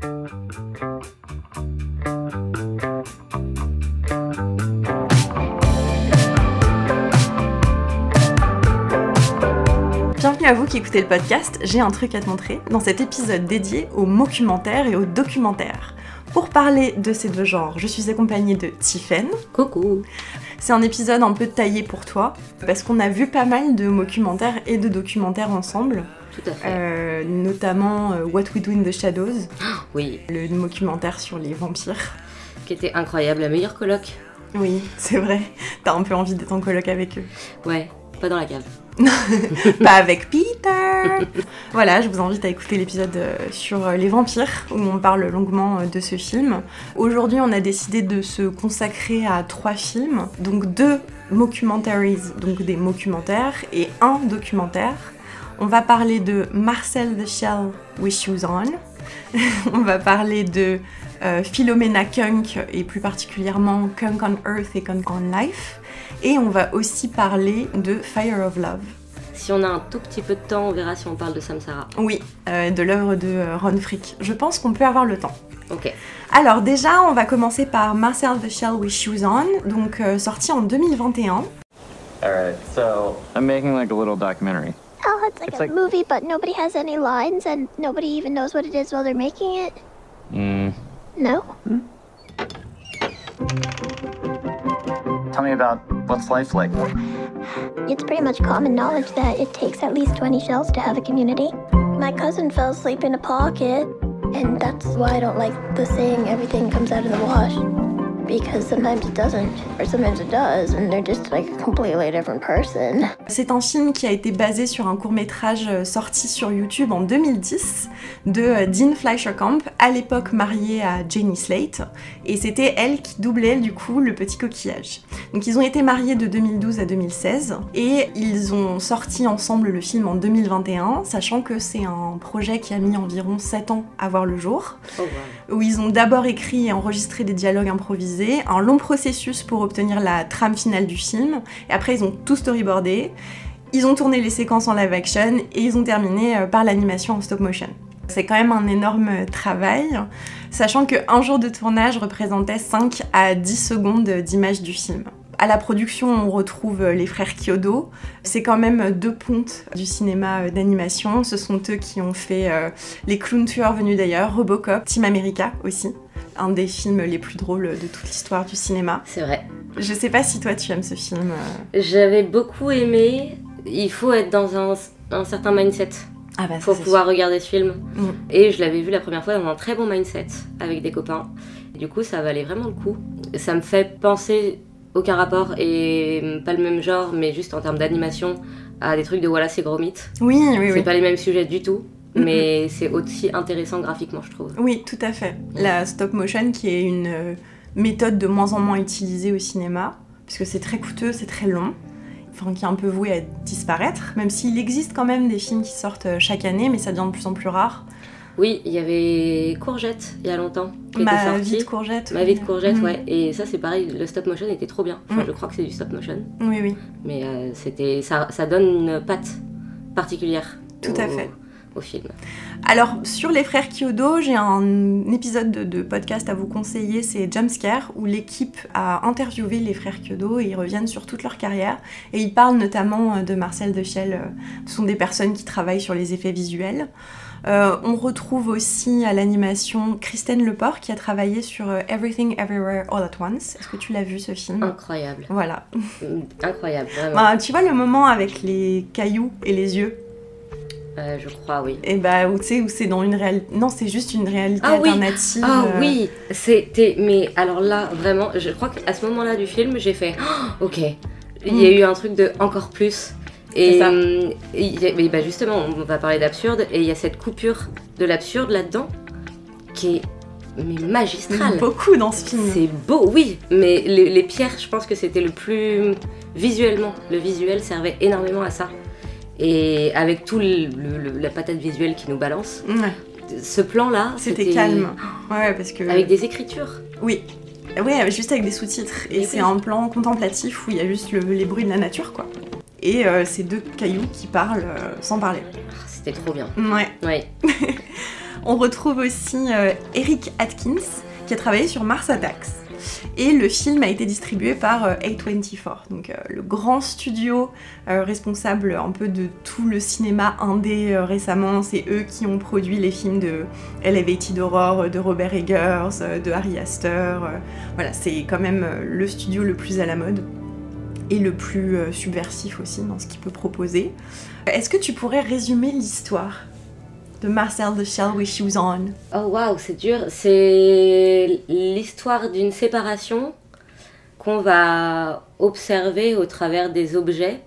Bienvenue à vous qui écoutez le podcast, j'ai un truc à te montrer dans cet épisode dédié aux mockumentaires et aux documentaires. Pour parler de ces deux genres, je suis accompagnée de Tiffaine. Coucou. C'est un épisode un peu taillé pour toi, parce qu'on a vu pas mal de mockumentaires et de documentaires ensemble. Tout à fait. Notamment What We Do in the Shadows. Oui. Le documentaire sur les vampires. Qui était incroyable, la meilleure coloc. Oui, c'est vrai. T'as un peu envie d'être en coloc avec eux. Ouais, pas dans la cave. Pas avec Peter. Voilà, je vous invite à écouter l'épisode sur les vampires, où on parle longuement de ce film. Aujourd'hui, on a décidé de se consacrer à 3 films, donc 2 mockumentaries, donc des mockumentaires, et 1 documentaire. On va parler de Marcel the Shell with Shoes On. On va parler de Philomena Kunk, et plus particulièrement Kunk on Earth et Kunk on Life. Et on va aussi parler de Fire of Love. Si on a un tout petit peu de temps, on verra si on parle de Samsara. Oui, de l'œuvre de Ron Frick. Je pense qu'on peut avoir le temps. Ok. Alors déjà, on va commencer par Marcel the Shell with Shoes On, donc sorti en 2021. Alright, so I'm making like a little documentary. Oh, it's like a movie, but nobody has any lines and nobody even knows what it is while they're making it. No? Tell me about what's life like. It's pretty much common knowledge that it takes at least 20 shells to have a community. My cousin fell asleep in a pocket, and that's why I don't like the saying everything comes out of the wash. Because sometimes it doesn't, or sometimes it does, and they're just like a completely different person. C'est un film qui a été basé sur un court-métrage sorti sur YouTube en 2010 de Dean Fleischerkamp, à l'époque mariée à Jenny Slate, et c'était elle qui doublait du coup le petit coquillage. Donc ils ont été mariés de 2012 à 2016, et ils ont sorti ensemble le film en 2021, sachant que c'est un projet qui a mis environ 7 ans à voir le jour, où ils ont d'abord écrit et enregistré des dialogues improvisés, un long processus pour obtenir la trame finale du film, et après ils ont tout storyboardé, ils ont tourné les séquences en live action, et ils ont terminé par l'animation en stop motion. C'est quand même un énorme travail, sachant qu'un jour de tournage représentait 5 à 10 secondes d'image du film. À la production, on retrouve les frères Kyodo. C'est quand même 2 pontes du cinéma d'animation. Ce sont eux qui ont fait Les Clowns Tueurs Venus d'ailleurs, Robocop, Team America aussi. Un des films les plus drôles de toute l'histoire du cinéma. C'est vrai. Je sais pas si toi tu aimes ce film. J'avais beaucoup aimé. Il faut être dans un certain mindset pour pouvoir regarder ce film. Et je l'avais vu la première fois dans un très bon mindset avec des copains. Du coup, ça valait vraiment le coup. Ça me fait penser, aucun rapport et pas le même genre, mais juste en termes d'animation, à des trucs de Wallace et Gromit. Oui. C'est pas les mêmes sujets du tout. Mais c'est aussi intéressant graphiquement, je trouve. Oui, tout à fait. La stop motion qui est une méthode de moins en moins utilisée au cinéma, puisque c'est très coûteux, c'est très long, enfin qui est un peu voué à disparaître, même s'il existe quand même des films qui sortent chaque année, mais ça devient de plus en plus rare. Oui, il y avait Courgette il y a longtemps qui était sorti. Ma vie de courgette. Ma vie de courgette, ouais. Et ça c'est pareil, le stop motion était trop bien. Enfin, je crois que c'est du stop motion. Oui. Mais ça donne une patte particulière. Tout à fait. Au film. Alors, sur les frères Kyodo, j'ai un épisode de podcast à vous conseiller, c'est Jumpscare, où l'équipe a interviewé les frères Kyodo et ils reviennent sur toute leur carrière. Et ils parlent notamment de Marcel the Shell. Ce sont des personnes qui travaillent sur les effets visuels. On retrouve aussi à l'animation Kristen Lepore qui a travaillé sur Everything Everywhere All at Once. Est-ce que tu l'as vu ce film ? Incroyable. Voilà. Incroyable, vraiment. Tu vois le moment avec les cailloux et les yeux ? Je crois, oui. Et où tu sais, où c'est dans une réalité... Non, c'est juste une réalité alternative. Oui, c'était... Mais alors là, vraiment, je crois qu'à ce moment-là du film, j'ai fait... Oh, ok, il y a eu un truc de encore plus. Et, justement, on va parler d'absurde, et il y a cette coupure de l'absurde là-dedans, qui est magistrale. Beaucoup dans ce film. C'est beau, oui, mais les pierres, je pense que c'était le plus... Visuellement, le visuel servait énormément à ça. Et avec tout la patate visuelle qui nous balance, ce plan-là, c'était calme. Ouais, parce que... Avec des écritures. Oui, juste avec des sous-titres. Et c'est un plan contemplatif où il y a juste les bruits de la nature, quoi. Et ces 2 cailloux qui parlent sans parler. C'était trop bien. Ouais. On retrouve aussi Eric Atkins qui a travaillé sur Mars Attacks. Et le film a été distribué par A24, donc le grand studio responsable un peu de tout le cinéma indé récemment. C'est eux qui ont produit les films de Elevated Horror, de Robert Eggers, de Ari Aster. Voilà, c'est quand même le studio le plus à la mode et le plus subversif aussi dans ce qu'il peut proposer. Est-ce que tu pourrais résumer l'histoire de Marcel the Shell with Shoes On? Oh waouh, c'est dur. C'est l'histoire d'une séparation qu'on va observer au travers des objets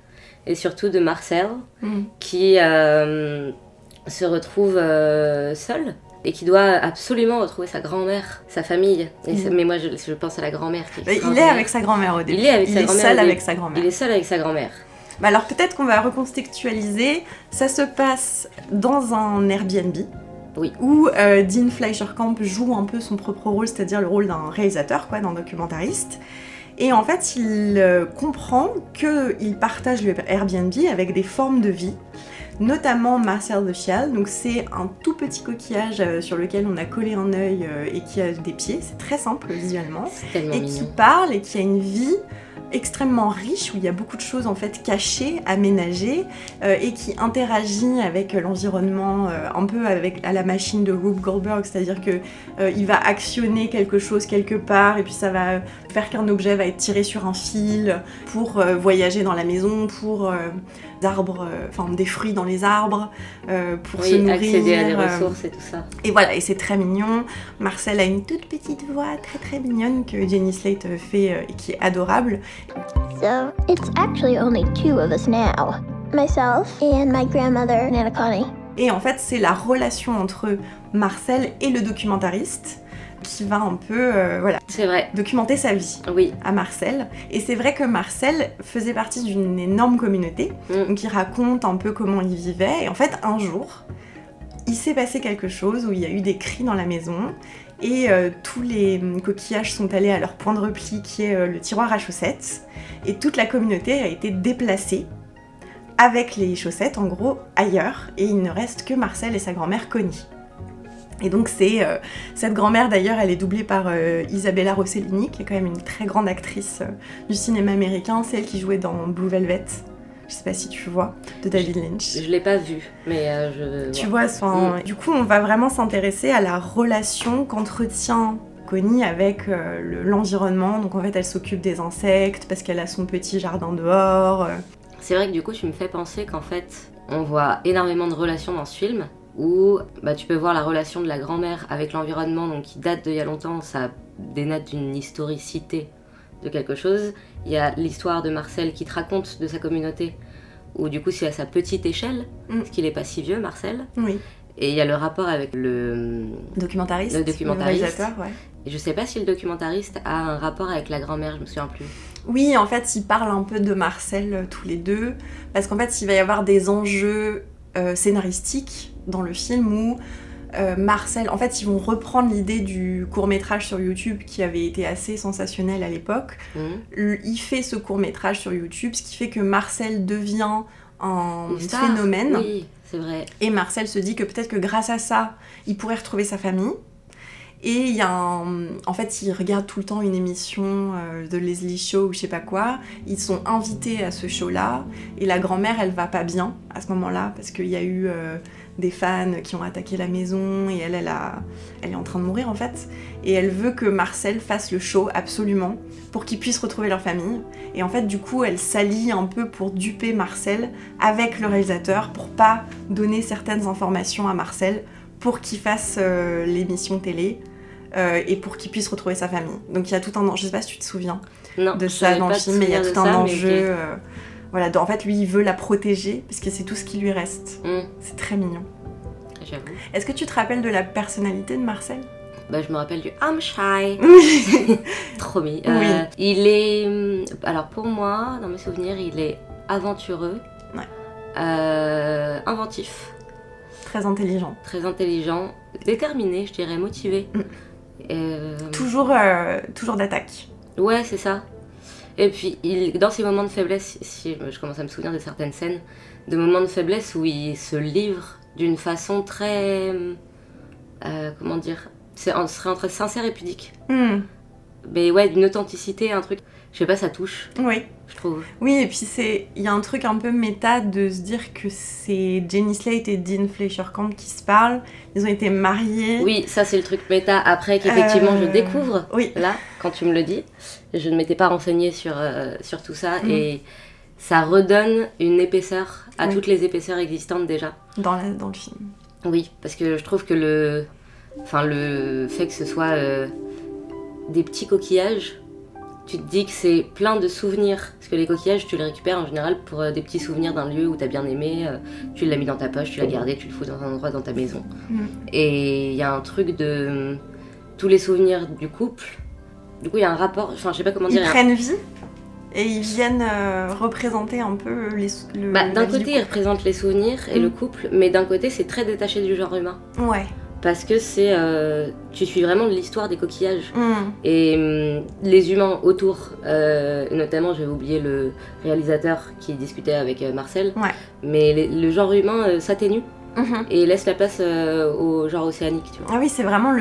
et surtout de Marcel qui se retrouve seul et qui doit absolument retrouver sa grand-mère, sa famille. Mais moi je pense à la grand-mère. Il est avec sa grand-mère au début. Il est seul avec sa grand-mère. Il est seul avec sa grand-mère. Bah alors peut-être qu'on va recontextualiser, ça se passe dans un Airbnb, où Dean Fleischerkamp joue un peu son propre rôle, c'est-à-dire le rôle d'un réalisateur, d'un documentariste. Et en fait, il comprend qu'il partage le Airbnb avec des formes de vie, notamment Marcel the Shell. Donc c'est un tout petit coquillage sur lequel on a collé un œil et qui a des pieds, c'est très simple visuellement, et qui parle et qui a une vie extrêmement riche, où il y a beaucoup de choses en fait cachées, aménagées, et qui interagit avec l'environnement un peu à la machine de Rube Goldberg, c'est-à-dire que il va actionner quelque chose quelque part et puis ça va faire qu'un objet va être tiré sur un fil pour voyager dans la maison, pour des fruits dans les arbres, pour se nourrir, accéder à des ressources et tout ça. Et voilà, et c'est très mignon. Marcel a une toute petite voix très très mignonne que Jenny Slate fait et qui est adorable. So, it's actually only 2 of us now. Myself and my grandmother, Nana Connie. Et en fait, c'est la relation entre Marcel et le documentariste qui va un peu c'est vrai, documenter sa vie à Marcel. Et c'est vrai que Marcel faisait partie d'une énorme communauté, donc il raconte un peu comment il vivait. Et en fait, un jour, il s'est passé quelque chose où il y a eu des cris dans la maison et tous les coquillages sont allés à leur point de repli qui est le tiroir à chaussettes. Et toute la communauté a été déplacée avec les chaussettes, en gros, ailleurs. Et il ne reste que Marcel et sa grand-mère Connie. Et donc c'est cette grand-mère d'ailleurs, elle est doublée par Isabella Rossellini, qui est quand même une très grande actrice du cinéma américain. C'est elle qui jouait dans Blue Velvet, je sais pas si tu vois, de David Lynch. Je l'ai pas vu, mais tu vois, du coup on va vraiment s'intéresser à la relation qu'entretient Connie avec l'environnement. Donc en fait elle s'occupe des insectes parce qu'elle a son petit jardin dehors. C'est vrai que du coup tu me fais penser qu'en fait on voit énormément de relations dans ce film, où tu peux voir la relation de la grand-mère avec l'environnement, donc qui date d'il y a longtemps, ça dénote d'une historicité de quelque chose. Il y a l'histoire de Marcel qui te raconte de sa communauté, où du coup c'est à sa petite échelle, parce qu'il est pas si vieux, Marcel. Oui. Et il y a le rapport avec le documentariste. Le réalisateur, Et je sais pas si le documentariste a un rapport avec la grand-mère, je me souviens plus. Oui, en fait, ils parlent un peu de Marcel tous les deux, parce qu'en fait, il va y avoir des enjeux scénaristiques dans le film où Marcel, en fait ils vont reprendre l'idée du court-métrage sur YouTube qui avait été assez sensationnel à l'époque. Il fait ce court-métrage sur YouTube, ce qui fait que Marcel devient un phénomène. Oui, c'est vrai. Et Marcel se dit que peut-être que grâce à ça, il pourrait retrouver sa famille. Et il y a en fait, ils regardent tout le temps une émission de Leslie Show ou je sais pas quoi. Ils sont invités à ce show-là. Et la grand-mère, elle va pas bien à ce moment-là parce qu'il y a eu des fans qui ont attaqué la maison et elle est en train de mourir en fait. Et elle veut que Marcel fasse le show absolument pour qu'ils puissent retrouver leur famille. Et en fait, du coup, elle s'allie un peu pour duper Marcel avec le réalisateur pour pas donner certaines informations à Marcel pour qu'il fasse l'émission télé. Et pour qu'il puisse retrouver sa famille. Donc il y a tout un enjeu, je sais pas si tu te souviens de ça dans le film, mais il y a tout un enjeu. Voilà, en fait lui il veut la protéger parce que c'est tout ce qui lui reste. C'est très mignon. J'avoue. Est-ce que tu te rappelles de la personnalité de Marcel ? Je me rappelle du I'm shy. Trop mis. Oui. Il est. Alors pour moi, dans mes souvenirs, il est aventureux, inventif. Très intelligent. Très intelligent, déterminé, je dirais, motivé. Toujours d'attaque. Ouais, c'est ça. Et puis, dans ces moments de faiblesse, si je commence à me souvenir de certaines scènes, de moments de faiblesse où il se livre d'une façon très comment dire, ce serait entre sincère et pudique. Mais ouais, d'une authenticité, un truc, je sais pas, ça touche. Oui. Je trouve. Oui, et puis il y a un truc un peu méta de se dire que c'est Jenny Slate et Dean Fleischer-Camp qui se parlent. Ils ont été mariés. Oui, ça c'est le truc méta après qu'effectivement je découvre. Oui. Là, quand tu me le dis, je ne m'étais pas renseignée sur tout ça et ça redonne une épaisseur à toutes les épaisseurs existantes déjà. Dans le film. Oui, parce que je trouve que le fait que ce soit des petits coquillages, tu te dis que c'est plein de souvenirs. Parce que les coquillages, tu les récupères en général pour des petits souvenirs d'un lieu où t'as bien aimé. Tu l'as mis dans ta poche, tu l'as gardé, tu le fous dans un endroit dans ta maison. Et il y a un truc de tous les souvenirs du couple. Du coup, il y a un rapport, enfin, je sais pas comment dire. Ils prennent vie et ils viennent représenter un peu d'un côté, ils représentent les souvenirs et le couple, mais d'un côté, c'est très détaché du genre humain. Ouais. Parce que tu suis vraiment de l'histoire des coquillages. Et les humains autour, notamment j'avais oublié le réalisateur qui discutait avec Marcel, mais le genre humain s'atténue et laisse la place au genre océanique. Tu vois. Ah oui, c'est vraiment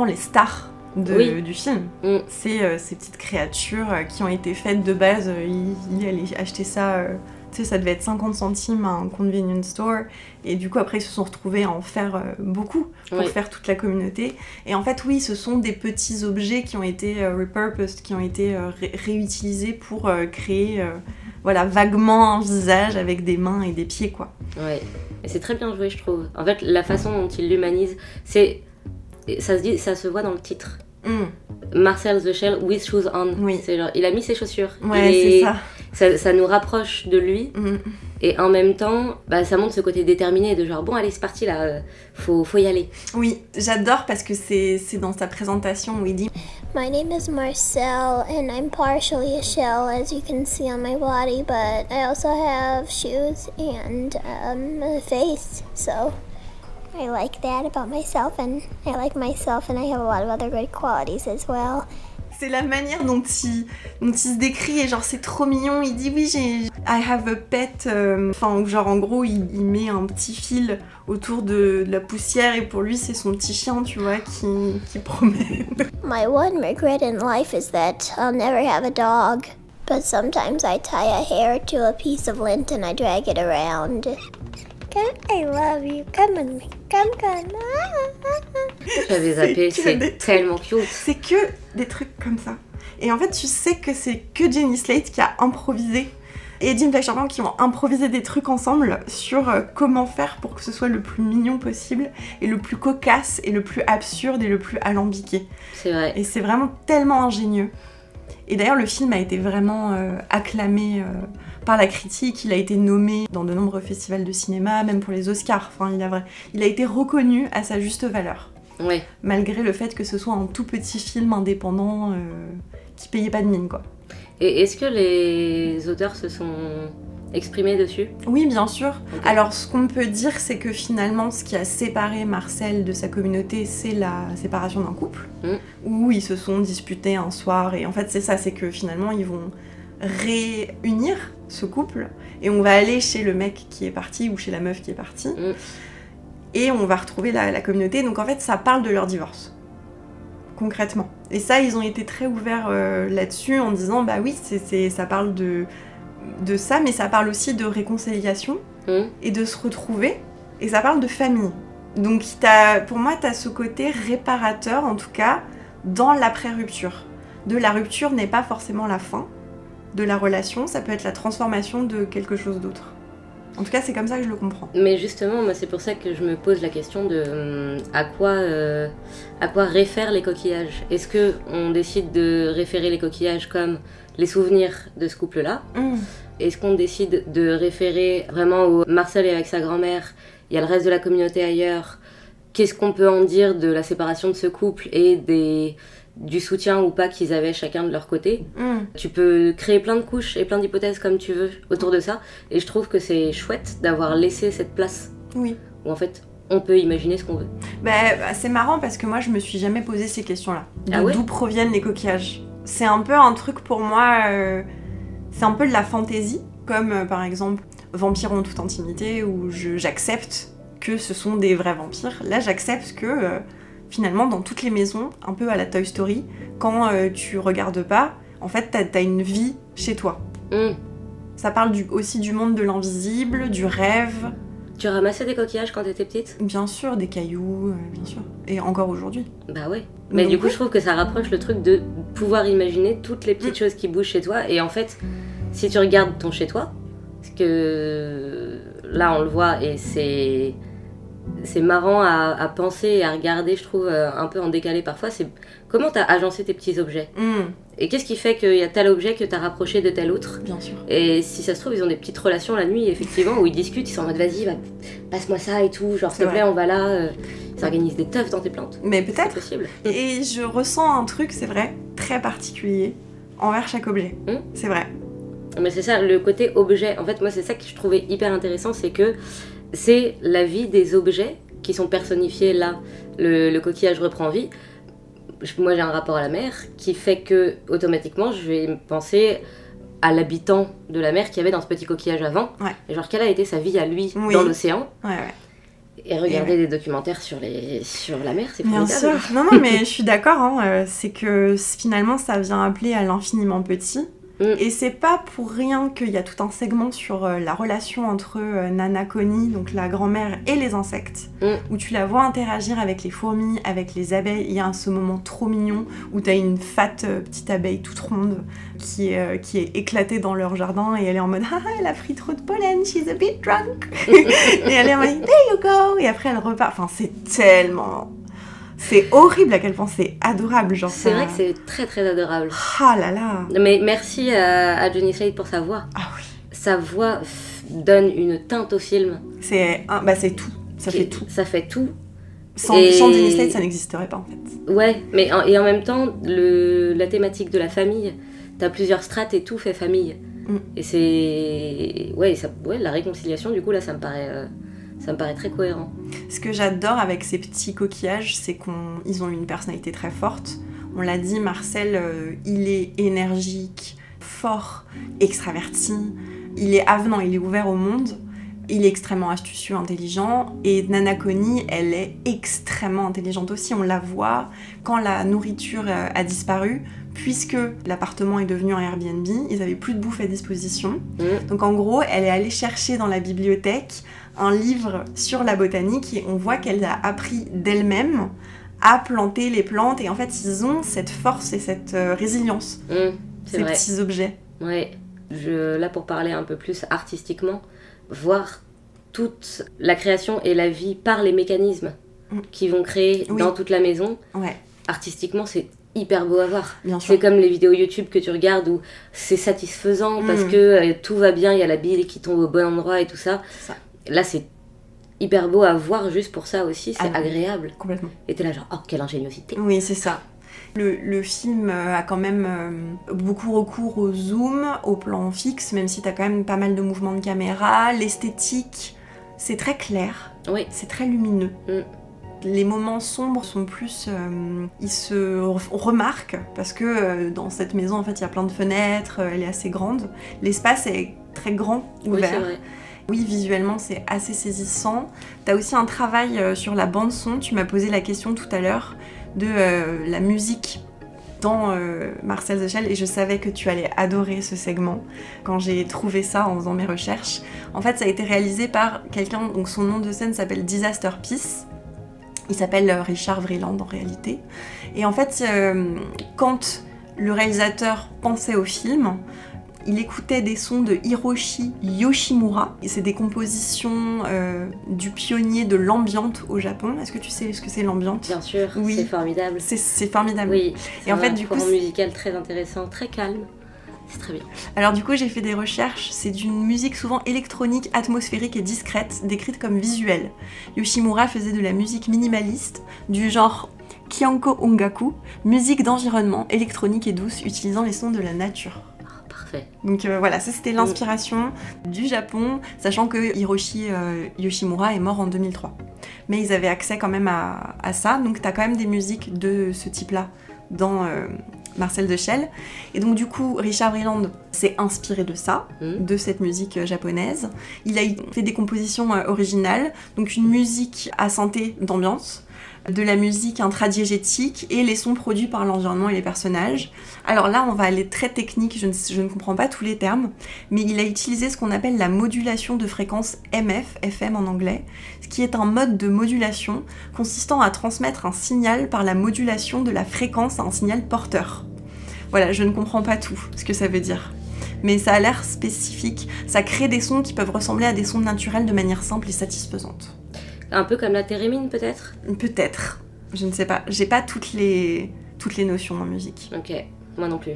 les stars du film. C'est ces petites créatures qui ont été faites de base, il allait acheter ça... Tu sais, ça devait être 50 centimes à un convenience store. Et du coup, après, ils se sont retrouvés à en faire beaucoup pour faire toute la communauté. Et en fait, oui, ce sont des petits objets qui ont été repurposed, qui ont été réutilisés pour créer vaguement un visage avec des mains et des pieds, quoi. Ouais, et c'est très bien joué, je trouve. En fait, la façon dont il l'humanise, ça se voit dans le titre. Marcel the Shell with shoes on. Oui. C'est genre, il a mis ses chaussures. Ouais, c'est ça. Ça nous rapproche de lui et en même temps ça montre ce côté déterminé de genre bon allez c'est parti là, faut y aller. Oui, j'adore parce que c'est dans sa présentation où il dit My name is Marcel and I'm partially a shell as you can see on my body, but I also have shoes and a face, so I like that about myself and I like myself and I have a lot of other good qualities as well. C'est la manière dont il se décrit et genre c'est trop mignon. Il dit oui I have a pet, enfin genre en gros il met un petit fil autour de la poussière et pour lui c'est son petit chien, tu vois, qui promène. My one regret in life is that I'll never have a dog, but sometimes I tie a hair to a piece of lint and I drag it around. I love you, come on me, come. J'avais zappé, c'est tellement cute. C'est que des trucs comme ça. Et en fait, tu sais que c'est que Jenny Slate qui a improvisé et Dean Fleischer-Camp qui ont improvisé des trucs ensemble sur comment faire pour que ce soit le plus mignon possible et le plus cocasse et le plus absurde et le plus alambiqué. C'est vrai. Et c'est vraiment tellement ingénieux. Et d'ailleurs, le film a été vraiment acclamé par la critique. Il a été nommé dans de nombreux festivals de cinéma, même pour les Oscars. Enfin, il a été reconnu à sa juste valeur. Ouais. Malgré le fait que ce soit un tout petit film indépendant qui payait pas de mine, quoi. Et est-ce que les auteurs se sont exprimés dessus ? Oui, bien sûr. Okay. Alors, ce qu'on peut dire, c'est que finalement, ce qui a séparé Marcel de sa communauté, c'est la séparation d'un couple, où ils se sont disputés un soir. Et en fait, c'est ça, c'est que finalement, ils vont réunir ce couple, et on va aller chez le mec qui est parti, ou chez la meuf qui est partie, et on va retrouver la communauté. Donc en fait, ça parle de leur divorce, concrètement. Et ça, ils ont été très ouverts là-dessus, en disant, bah oui, ça parle de ça, mais ça parle aussi de réconciliation, et de se retrouver, et ça parle de famille. Donc pour moi, t'as ce côté réparateur, en tout cas, dans l'après-rupture. La rupture n'est pas forcément la fin de la relation, ça peut être la transformation de quelque chose d'autre. En tout cas, c'est comme ça que je le comprends. Mais justement, moi, c'est pour ça que je me pose la question de à quoi réfèrent les coquillages. Est-ce qu'on décide de référer les coquillages comme les souvenirs de ce couple-là ? Est-ce qu'on décide de référer vraiment au Marcel et avec sa grand-mère, il y a le reste de la communauté ailleurs ? Qu'est-ce qu'on peut en dire de la séparation de ce couple et du soutien ou pas qu'ils avaient chacun de leur côté. Tu peux créer plein de couches et plein d'hypothèses comme tu veux autour de ça, et je trouve que c'est chouette d'avoir laissé cette place où en fait on peut imaginer ce qu'on veut. C'est marrant parce que moi je me suis jamais posé ces questions-là. Ouais d'où proviennent les coquillages. C'est un peu un truc pour moi, c'est un peu de la fantaisie, comme par exemple Vampire en toute intimité, où j'accepte que ce sont des vrais vampires. Là, j'accepte que finalement, dans toutes les maisons, un peu à la Toy Story, quand tu regardes pas, en fait, t'as une vie chez toi. Ça parle aussi du monde de l'invisible, du rêve. Tu ramassais des coquillages quand t'étais petite? Bien sûr, des cailloux, bien sûr. Et encore aujourd'hui. Bah ouais. Mais du coup, je trouve que ça rapproche le truc de pouvoir imaginer toutes les petites choses qui bougent chez toi. Et en fait, si tu regardes ton chez toi, parce que là, on le voit et c'est marrant à penser et à regarder, je trouve, un peu en décalé parfois. C'est comment t'as agencé tes petits objets. Et qu'est-ce qui fait qu'il y a tel objet que t'as rapproché de tel autre. Bien sûr. Et si ça se trouve, ils ont des petites relations la nuit, effectivement, où ils discutent, ils sont en mode vas-y, passe-moi ça et tout, genre s'il te plaît, on va là. Ils organisent des teufs dans tes plantes. Mais peut-être. C'est possible. Et je ressens un truc, c'est vrai, très particulier envers chaque objet. C'est vrai. Mais c'est ça, le côté objet. En fait, moi, c'est ça que je trouvais hyper intéressant, c'est que c'est la vie des objets qui sont personnifiés là. Le coquillage reprend vie. Moi, j'ai un rapport à la mer qui fait que, automatiquement, je vais penser à l'habitant de la mer qu'il y avait dans ce petit coquillage avant. Et genre, quelle a été sa vie à lui dans l'océan. Et regarder des documentaires sur la mer, c'est formidable. Bien sûr. Non, mais je suis d'accord. C'est que finalement, ça vient appeler à l'infiniment petit. Et c'est pas pour rien qu'il y a tout un segment sur la relation entre Nana Connie, donc la grand-mère, et les insectes, où tu la vois interagir avec les fourmis, avec les abeilles. Il y a ce moment trop mignon où t'as une fat petite abeille toute ronde qui est éclatée dans leur jardin et elle est en mode « Ah, elle a pris trop de pollen, she's a bit drunk !» Et elle est en mode « There you go !» Et après elle repart. Enfin, c'est tellement... C'est horrible à quel point c'est adorable, genre. C'est vrai que c'est très très adorable. Ah là là. Mais merci à Jenny Slate pour sa voix. Ah oui. Sa voix donne une teinte au film. C'est tout. Ça fait tout. Ça fait tout. Sans Jenny Slate, ça n'existerait pas en fait. Ouais, mais en même temps, la thématique de la famille, t'as plusieurs strates et tout fait famille. Et c'est... Ouais, la réconciliation, du coup, là, ça me paraît très cohérent. Ce que j'adore avec ces petits coquillages, c'est qu'ils ont une personnalité très forte. On l'a dit, Marcel, il est énergique, fort, extraverti. Il est avenant, il est ouvert au monde. Il est extrêmement astucieux, intelligent. Et Nana Connie, elle est extrêmement intelligente aussi. On la voit quand la nourriture a disparu. Puisque l'appartement est devenu un Airbnb, ils n'avaient plus de bouffe à disposition. Donc en gros, elle est allée chercher dans la bibliothèque un livre sur la botanique et on voit qu'elle a appris d'elle-même à planter les plantes. Et en fait, ils ont cette force et cette résilience, ces petits objets. Ouais, là pour parler un peu plus artistiquement, voir toute la création et la vie par les mécanismes qui vont créer dans toute la maison, artistiquement, c'est hyper beau à voir. C'est comme les vidéos YouTube que tu regardes où c'est satisfaisant parce que tout va bien, il y a la bille qui tombe au bon endroit et tout ça. Là, c'est hyper beau à voir juste pour ça aussi, c'est agréable. Complètement. Et t'es là genre, oh, quelle ingéniosité. Oui, c'est ça. Le film a quand même beaucoup recours au zoom, au plan fixe, même si t'as quand même pas mal de mouvements de caméra. L'esthétique, c'est très clair, c'est très lumineux. Les moments sombres sont plus... ils se remarquent parce que dans cette maison, en fait, il y a plein de fenêtres, elle est assez grande. L'espace est très grand, ouvert. Oui, c'est vrai. Oui, visuellement, c'est assez saisissant. T'as aussi un travail sur la bande-son. Tu m'as posé la question tout à l'heure de la musique dans Marcel the Shell et je savais que tu allais adorer ce segment quand j'ai trouvé ça en faisant mes recherches. En fait, ça a été réalisé par quelqu'un, donc son nom de scène s'appelle Disaster Peace. Il s'appelle Richard Vreeland en réalité. Et en fait, quand le réalisateur pensait au film, il écoutait des sons de Hiroshi Yoshimura. Et c'est des compositions du pionnier de l'ambiante au Japon. Est-ce que tu sais ce que c'est l'ambiante ? Bien sûr, oui. C'est formidable. C'est formidable. Oui, et en fait, du coup, courant musical très intéressant, très calme. C'est très bien. Alors du coup, j'ai fait des recherches. C'est d'une musique souvent électronique, atmosphérique et discrète, décrite comme visuelle. Yoshimura faisait de la musique minimaliste, du genre Kyanko Ongaku, musique d'environnement, électronique et douce, utilisant les sons de la nature. Parfait. Donc voilà, ça c'était l'inspiration du Japon, sachant que Hiroshi Yoshimura est mort en 2003. Mais ils avaient accès quand même à ça, donc t'as quand même des musiques de ce type-là dans Marcel de Shell. Et donc du coup, Richard Wieland s'est inspiré de ça, de cette musique japonaise. Il a fait des compositions originales, donc une musique à synthé d'ambiance, de la musique intradiégétique et les sons produits par l'environnement et les personnages. Alors là, on va aller très technique, je ne comprends pas tous les termes, mais il a utilisé ce qu'on appelle la modulation de fréquence MF, FM en anglais, ce qui est un mode de modulation consistant à transmettre un signal par la modulation de la fréquence à un signal porteur. Voilà, je ne comprends pas tout ce que ça veut dire. Mais ça a l'air spécifique, ça crée des sons qui peuvent ressembler à des sons naturels de manière simple et satisfaisante. Un peu comme la thérémine, peut-être ? Peut-être, je ne sais pas. J'ai pas toutes les notions en musique. Ok, moi non plus.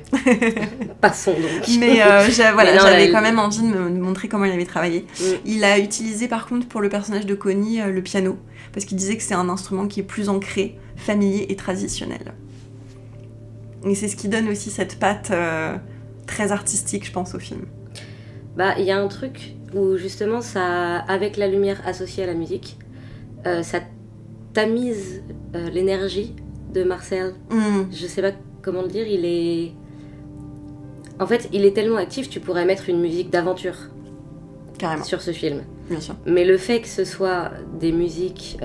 Passons donc. Mais j'avais quand même envie de me montrer comment il avait travaillé. Il a utilisé par contre pour le personnage de Connie le piano, parce qu'il disait que c'est un instrument qui est plus ancré, familier et traditionnel. Et c'est ce qui donne aussi cette patte très artistique, je pense, au film. Bah, il y a un truc où justement, ça, avec la lumière associée à la musique, ça tamise l'énergie de Marcel. Je sais pas comment le dire, il est tellement actif, tu pourrais mettre une musique d'aventure. Carrément. Sur ce film. Bien sûr. Mais le fait que ce soit des musiques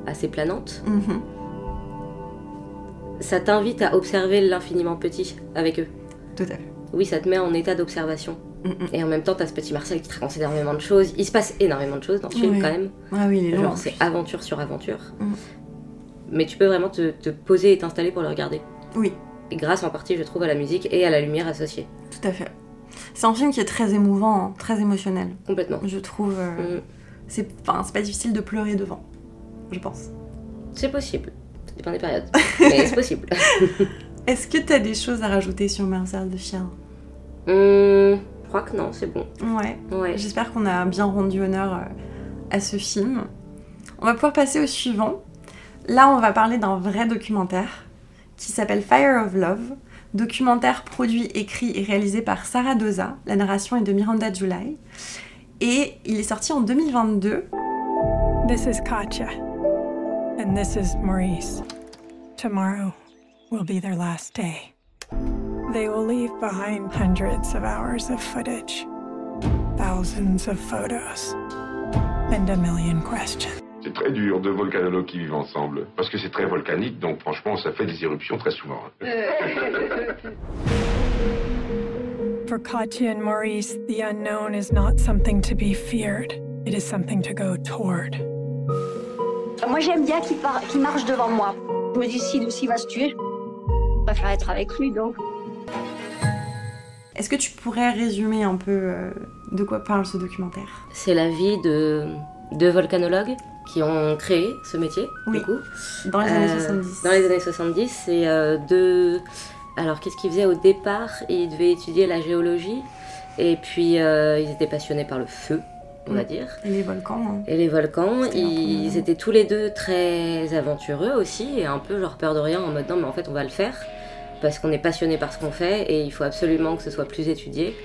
assez planantes, ça t'invite à observer l'infiniment petit avec eux. Tout à fait. Oui, ça te met en état d'observation. Et en même temps, t'as ce petit Marcel qui te raconte énormément de choses. Il se passe énormément de choses dans ce film quand même. Ah oui, il est long. Genre, c'est aventure sur aventure. Mais tu peux vraiment te poser et t'installer pour le regarder. Oui. Et grâce en partie, je trouve, à la musique et à la lumière associée. Tout à fait. C'est un film qui est très émouvant, hein, très émotionnel. Complètement. Je trouve... c'est pas difficile de pleurer devant, je pense. C'est possible. Ça dépend des périodes. Mais c'est possible. Est-ce que t'as des choses à rajouter sur Marcel de Shell ? Je crois que non, c'est bon. Ouais. J'espère qu'on a bien rendu honneur à ce film. On va pouvoir passer au suivant. Là, on va parler d'un vrai documentaire qui s'appelle Fire of Love. Documentaire produit, écrit et réalisé par Sarah Doza. La narration est de Miranda July. Et il est sorti en 2022. This is Katya. And this is Maurice. Tomorrow will be their last day. They will leave behind hundreds of hours of footage, thousands of photos, and a million questions. C'est très dur, deux volcanologues qui vivent ensemble. Parce que c'est très volcanique, donc franchement, ça fait des éruptions très souvent. For Katya and Maurice, the unknown is not something to be feared. It is something to go toward. Moi, j'aime bien qu'il marche devant moi. Je me dis, s'il va se tuer, je préfère être avec lui, donc... Est-ce que tu pourrais résumer un peu de quoi parle ce documentaire ? C'est la vie de deux volcanologues qui ont créé ce métier, du coup. Dans les années 70. Dans les années 70, c'est deux... Alors, qu'est-ce qu'ils faisaient au départ ? Ils devaient étudier la géologie, et puis ils étaient passionnés par le feu, on va dire. Et les volcans. Hein. Et les volcans, ils étaient tous les deux très aventureux aussi, et un peu genre peur de rien, en mode non, mais en fait, on va le faire. Parce qu'on est passionné par ce qu'on fait et il faut absolument que ce soit plus étudié.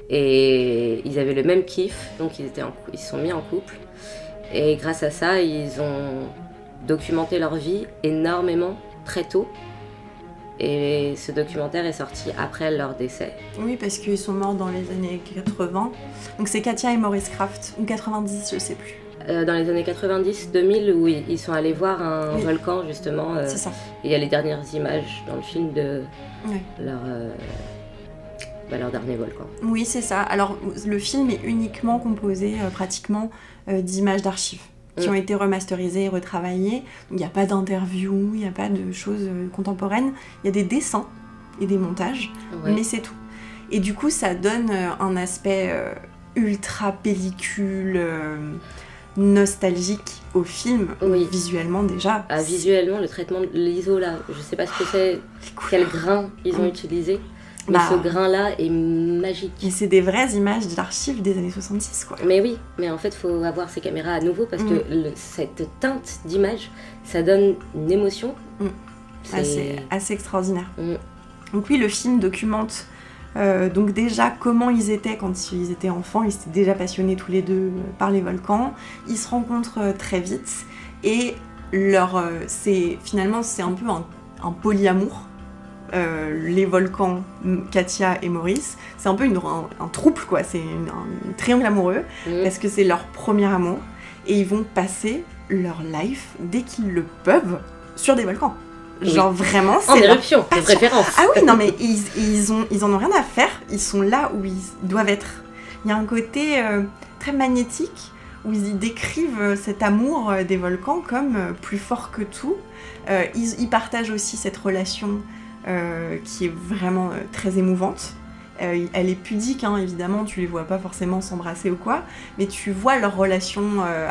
Et ils avaient le même kiff, donc ils se sont mis en couple. Et grâce à ça, ils ont documenté leur vie énormément, très tôt. Et ce documentaire est sorti après leur décès. Oui, parce qu'ils sont morts dans les années 80. Donc c'est Katya et Maurice Kraft, ou 90, je sais plus. Dans les années 90, 2000, où ils sont allés voir un volcan, justement. C'est ça. Et il y a les dernières images dans le film de leur dernier volcan. Oui, c'est ça. Alors, le film est uniquement composé, pratiquement, d'images d'archives qui ont été remasterisées et retravaillées. Il n'y a pas d'interview, il n'y a pas de choses contemporaines. Il y a des dessins et des montages, mais c'est tout. Et du coup, ça donne un aspect ultra pellicule... nostalgique au film, visuellement déjà. Visuellement, le traitement de l'ISO là, je sais pas ce que c'est, quel grain ils ont utilisé, mais ce grain là est magique. Et c'est des vraies images d'archives des années 70 quoi. Mais oui, mais en fait faut avoir ces caméras à nouveau parce que cette teinte d'image, ça donne une émotion. C'est assez extraordinaire. Donc oui, le film documente donc déjà comment ils étaient quand ils étaient enfants, ils étaient déjà passionnés tous les deux par les volcans, ils se rencontrent très vite et finalement c'est un peu un polyamour les volcans, Katia et Maurice, c'est un peu un trouble, quoi. C'est un triangle amoureux, parce que c'est leur premier amour, et ils vont passer leur life, dès qu'ils le peuvent, sur des volcans. Genre vraiment, c'est en éruption, de préférence. Ah oui, non mais ils en ont rien à faire, ils sont là où ils doivent être. Il y a un côté très magnétique, où ils décrivent cet amour des volcans comme plus fort que tout. Ils partagent aussi cette relation qui est vraiment très émouvante. Elle est pudique, hein, évidemment, tu les vois pas forcément s'embrasser ou quoi, mais tu vois leur relation...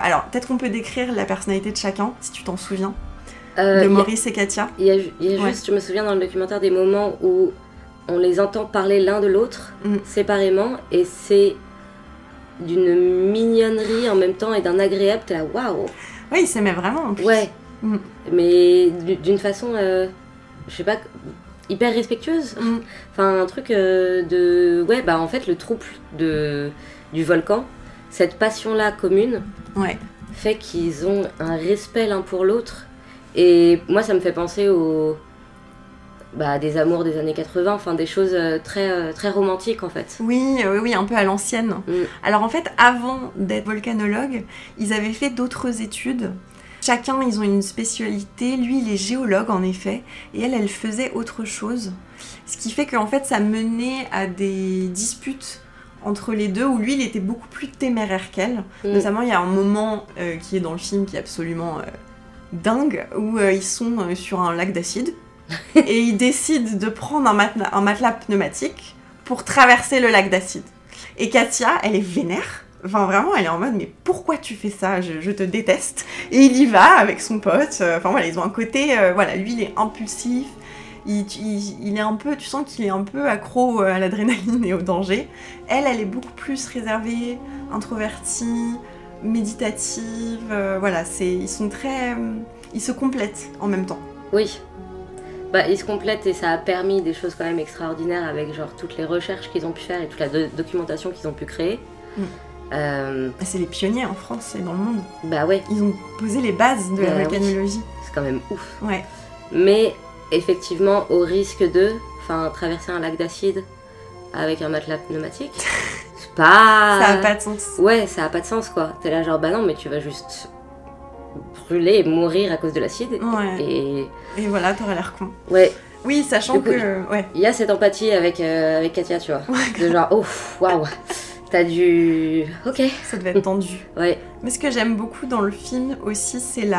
Alors, peut-être qu'on peut décrire la personnalité de chacun, si tu t'en souviens, de Maurice et Katia. Il y a juste, je me souviens dans le documentaire, des moments où on les entend parler l'un de l'autre, séparément, et c'est d'une mignonnerie en même temps et d'un agréable, t'es là, waouh. Oui, ils s'aimaient vraiment en plus. Ouais, mais d'une façon, je sais pas, hyper respectueuse. Enfin, un truc de... Ouais, bah en fait, le trouble du volcan, cette passion-là commune, fait qu'ils ont un respect l'un pour l'autre. Et moi, ça me fait penser des amours des années 80, enfin des choses très, très romantiques en fait. Oui, un peu à l'ancienne. Alors en fait, avant d'être volcanologue, ils avaient fait d'autres études. Chacun, ils ont une spécialité. Lui, il est géologue en effet, et elle faisait autre chose. Ce qui fait qu'en fait, ça menait à des disputes entre les deux, où lui, il était beaucoup plus téméraire qu'elle. Notamment, il y a un moment qui est dans le film qui est absolument dingue, où ils sont sur un lac d'acide. Et ils décident de prendre un matelas pneumatique pour traverser le lac d'acide. Et Katia, elle est vénère. Enfin, vraiment, elle est en mode, mais pourquoi tu fais ça ? Je te déteste. Et il y va avec son pote. Enfin, voilà, ils ont un côté... lui, il est impulsif. Il est un peu... Tu sens qu'il est un peu accro à l'adrénaline et au danger. Elle est beaucoup plus réservée, introvertie, méditative. Ils sont très... ils se complètent en même temps. Oui. Ils se complètent et ça a permis des choses quand même extraordinaires avec genre toutes les recherches qu'ils ont pu faire et toute la documentation qu'ils ont pu créer. C'est les pionniers en France et dans le monde. Ouais. Ils ont posé les bases de la volcanologie. C'est quand même ouf. Ouais. Mais effectivement, au risque de traverser un lac d'acide avec un matelas pneumatique, c'est pas... Ça a pas de sens. Ouais, ça a pas de sens quoi. T'es là genre non mais tu vas juste brûler et mourir à cause de l'acide. Ouais. Et voilà, t'aurais l'air con. Ouais. Oui, sachant que... Il y a cette empathie avec Katia, tu vois. De genre, ouf, waouh, t'as dû... Ok. Ça devait être tendu. Ouais. Mais ce que j'aime beaucoup dans le film aussi, c'est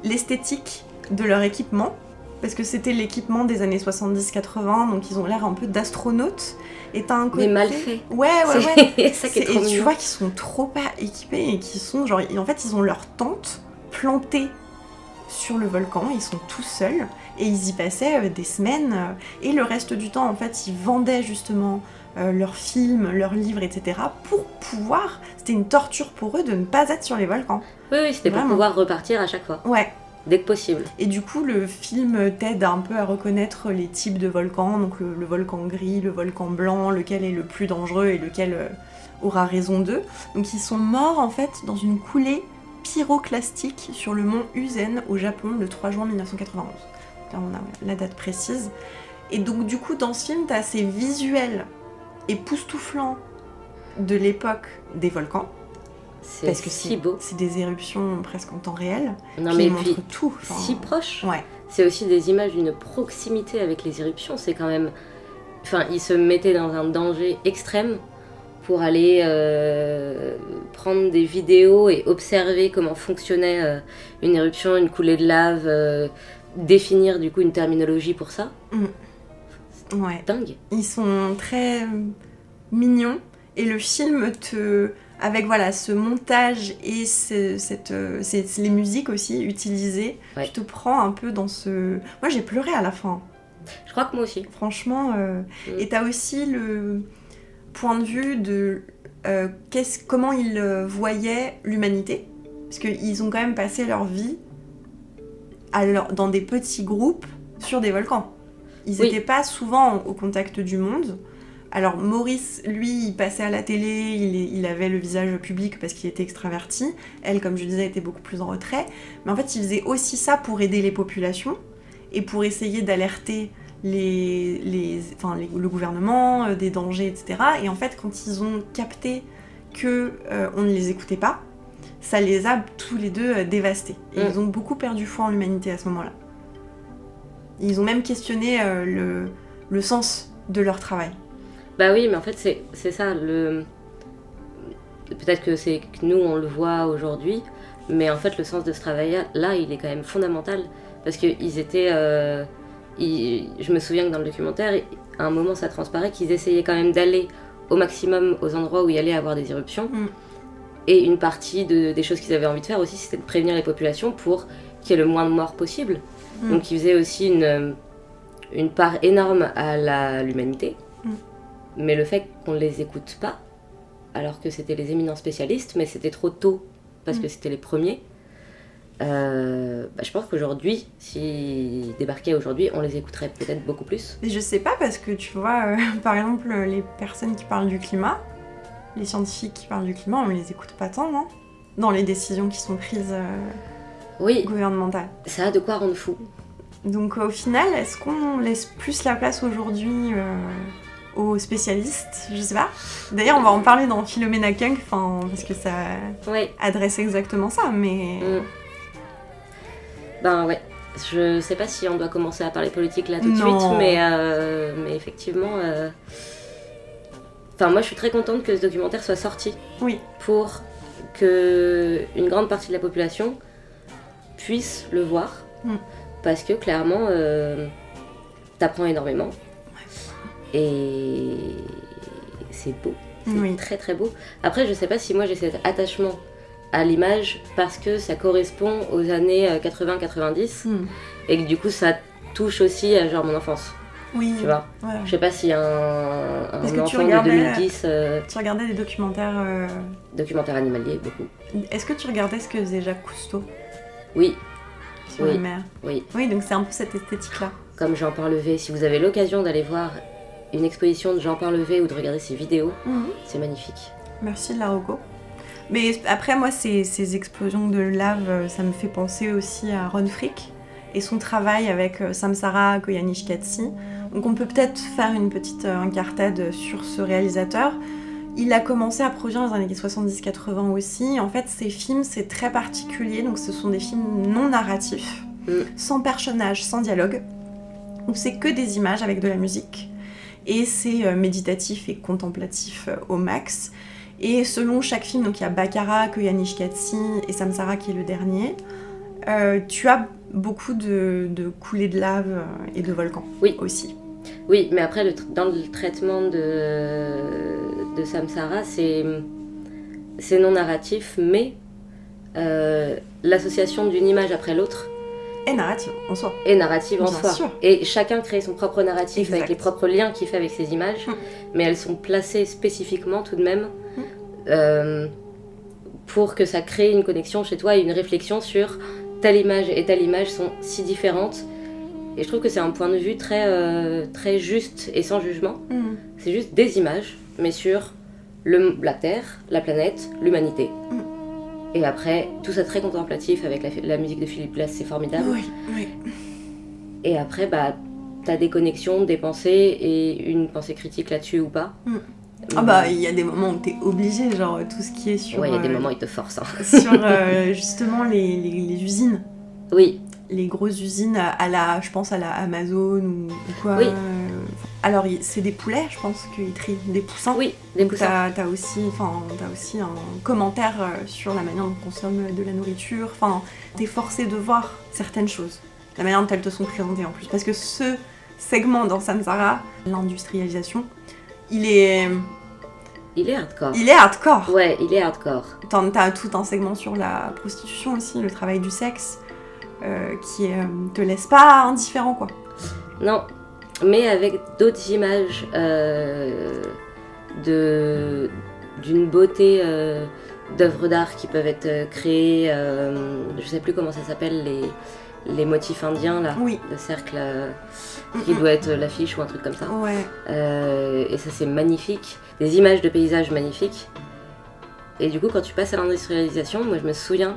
l'esthétique de leur équipement. Parce que c'était l'équipement des années 70-80, donc ils ont l'air un peu d'astronautes. Et t'as un côté... Mais mal fait. Ouais. C'est ça qui est trop mignon. Et tu vois qu'ils sont trop pas équipés et qu'ils sont genre... En fait, ils ont leur tente plantée sur le volcan, ils sont tout seuls. Et ils y passaient des semaines. Et le reste du temps, en fait, ils vendaient justement leurs films, leurs livres, etc. pour pouvoir... C'était une torture pour eux de ne pas être sur les volcans. Oui, c'était vraiment. Pour pouvoir repartir à chaque fois. Ouais. Dès que possible. Et du coup, le film t'aide un peu à reconnaître les types de volcans, donc le volcan gris, le volcan blanc, lequel est le plus dangereux et lequel aura raison d'eux. Donc ils sont morts en fait dans une coulée pyroclastique sur le mont Uzen au Japon le 3 juin 1991. Là, on a la date précise. Et donc du coup, dans ce film, t'as ces visuels époustouflants de l'époque des volcans. Parce que c'est beau. C'est des éruptions presque en temps réel. Non, mais ils montrent tout. Si proche. Ouais. C'est aussi des images d'une proximité avec les éruptions. C'est quand même... ils se mettaient dans un danger extrême pour aller prendre des vidéos et observer comment fonctionnait une éruption, une coulée de lave, définir du coup une terminologie pour ça. Ouais. Dingue. Ils sont très mignons et le film avec ce montage et les musiques aussi utilisées, tu te prends un peu dans ce... Moi j'ai pleuré à la fin. Je crois que moi aussi. Franchement. Et t'as aussi le point de vue de comment ils voyaient l'humanité. Parce qu'ils ont quand même passé leur vie dans des petits groupes sur des volcans. Ils n'étaient pas souvent au contact du monde. Alors Maurice, lui, il passait à la télé, il avait le visage public parce qu'il était extraverti. Elle, comme je disais, était beaucoup plus en retrait. Mais en fait, il faisait aussi ça pour aider les populations et pour essayer d'alerter le gouvernement, des dangers, etc. Et en fait, quand ils ont capté que on ne les écoutait pas, ça les a tous les deux dévastés. Et ils ont beaucoup perdu foi en l'humanité à ce moment-là. Ils ont même questionné le sens de leur travail. Bah oui, mais en fait, c'est ça. Peut-être que c'est que nous, on le voit aujourd'hui, mais en fait, le sens de ce travail-là, il est quand même fondamental. Parce qu'ils étaient... je me souviens que dans le documentaire, à un moment, ça transparaît qu'ils essayaient quand même d'aller au maximum aux endroits où il y allait avoir des éruptions. Et une partie des choses qu'ils avaient envie de faire aussi, c'était de prévenir les populations pour qu'il y ait le moins de morts possible. Donc ils faisaient aussi une part énorme à l'humanité. Mais le fait qu'on ne les écoute pas, alors que c'était les éminents spécialistes, mais c'était trop tôt, parce que c'était les premiers, je pense qu'aujourd'hui, s'ils débarquaient aujourd'hui, on les écouterait peut-être beaucoup plus. Mais je sais pas, parce que tu vois, par exemple, les personnes qui parlent du climat, les scientifiques qui parlent du climat, on les écoute pas tant, non ? Dans les décisions qui sont prises gouvernementales. Ça a de quoi rendre fou. Donc au final, est-ce qu'on laisse plus la place aujourd'hui aux spécialistes ? Je sais pas. D'ailleurs, on va en parler dans Philomena Kunk, parce que ça adresse exactement ça, mais... Ben ouais. Je sais pas si on doit commencer à parler politique là tout de suite, mais effectivement... Moi, je suis très contente que ce documentaire soit sorti. Oui. Pour qu'une grande partie de la population puisse le voir. Parce que clairement, t'apprends énormément. Et c'est beau. C'est très très beau. Après, je sais pas si moi j'ai cet attachement à l'image parce que ça correspond aux années 80-90 et que du coup ça touche aussi à genre mon enfance. Oui. Tu vois. Ouais. Je sais pas si un enfant de 2010... Tu regardais des documentaires... Documentaires animaliers, beaucoup. Est-ce que tu regardais ce que faisait Jacques Cousteau ? Oui. Sur la mer. Oui. Oui, donc c'est un peu cette esthétique-là. Comme Jean Parlevé, si vous avez l'occasion d'aller voir une exposition de Jean Parlevé ou de regarder ses vidéos, c'est magnifique. Merci de la reco. Mais après, moi, ces explosions de lave, ça me fait penser aussi à Ron Frick et son travail avec Samsara Koyaanisqatsi. Donc on peut peut-être faire une petite incartade sur ce réalisateur. Il a commencé à produire dans les années 70-80 aussi. En fait, ses films, c'est très particulier. Donc ce sont des films non narratifs, sans personnages, sans dialogue, où c'est que des images avec de la musique. Et c'est méditatif et contemplatif au max. Et selon chaque film, donc il y a Baccarat, Koyaanisqatsi et Samsara qui est le dernier, tu as beaucoup de coulées de lave et de volcans aussi. Oui, mais après, dans le traitement de Samsara, c'est non narratif, mais l'association d'une image après l'autre est narrative en soi. Sûr. Et chacun crée son propre narratif avec les propres liens qu'il fait avec ses images, mais elles sont placées spécifiquement tout de même pour que ça crée une connexion chez toi et une réflexion sur telle image et telle image sont si différentes. Et je trouve que c'est un point de vue très, très juste et sans jugement. C'est juste des images, mais sur la Terre, la planète, l'humanité. Et après, tout ça très contemplatif avec la musique de Philippe Glass, c'est formidable. Oui. Et après, t'as des connexions, des pensées et une pensée critique là-dessus ou pas. Il y a des moments où t'es obligé, genre tout ce qui est sur... Ouais, il y a des moments où ils te forcent. Sur justement les usines. Oui. Les grosses usines je pense à la Amazon ou quoi. Oui. Alors c'est des poulets, je pense qu'ils trient des poussins. Oui, des poussins. T'as aussi un commentaire sur la manière dont on consomme de la nourriture. Enfin, t'es forcé de voir certaines choses. La manière dont elles te sont présentées en plus. Parce que ce segment dans Samsara, l'industrialisation, il est hardcore. Il est hardcore. Ouais, il est hardcore. T'as tout un segment sur la prostitution aussi, le travail du sexe. Qui te laisse pas indifférent, quoi. Non, mais avec d'autres images d'une beauté d'œuvres d'art qui peuvent être créées, je sais plus comment ça s'appelle, les motifs indiens, là, le cercle qui doit être l'affiche ou un truc comme ça. Et ça, c'est magnifique, des images de paysages magnifiques. Et du coup, quand tu passes à l'industrialisation, moi je me souviens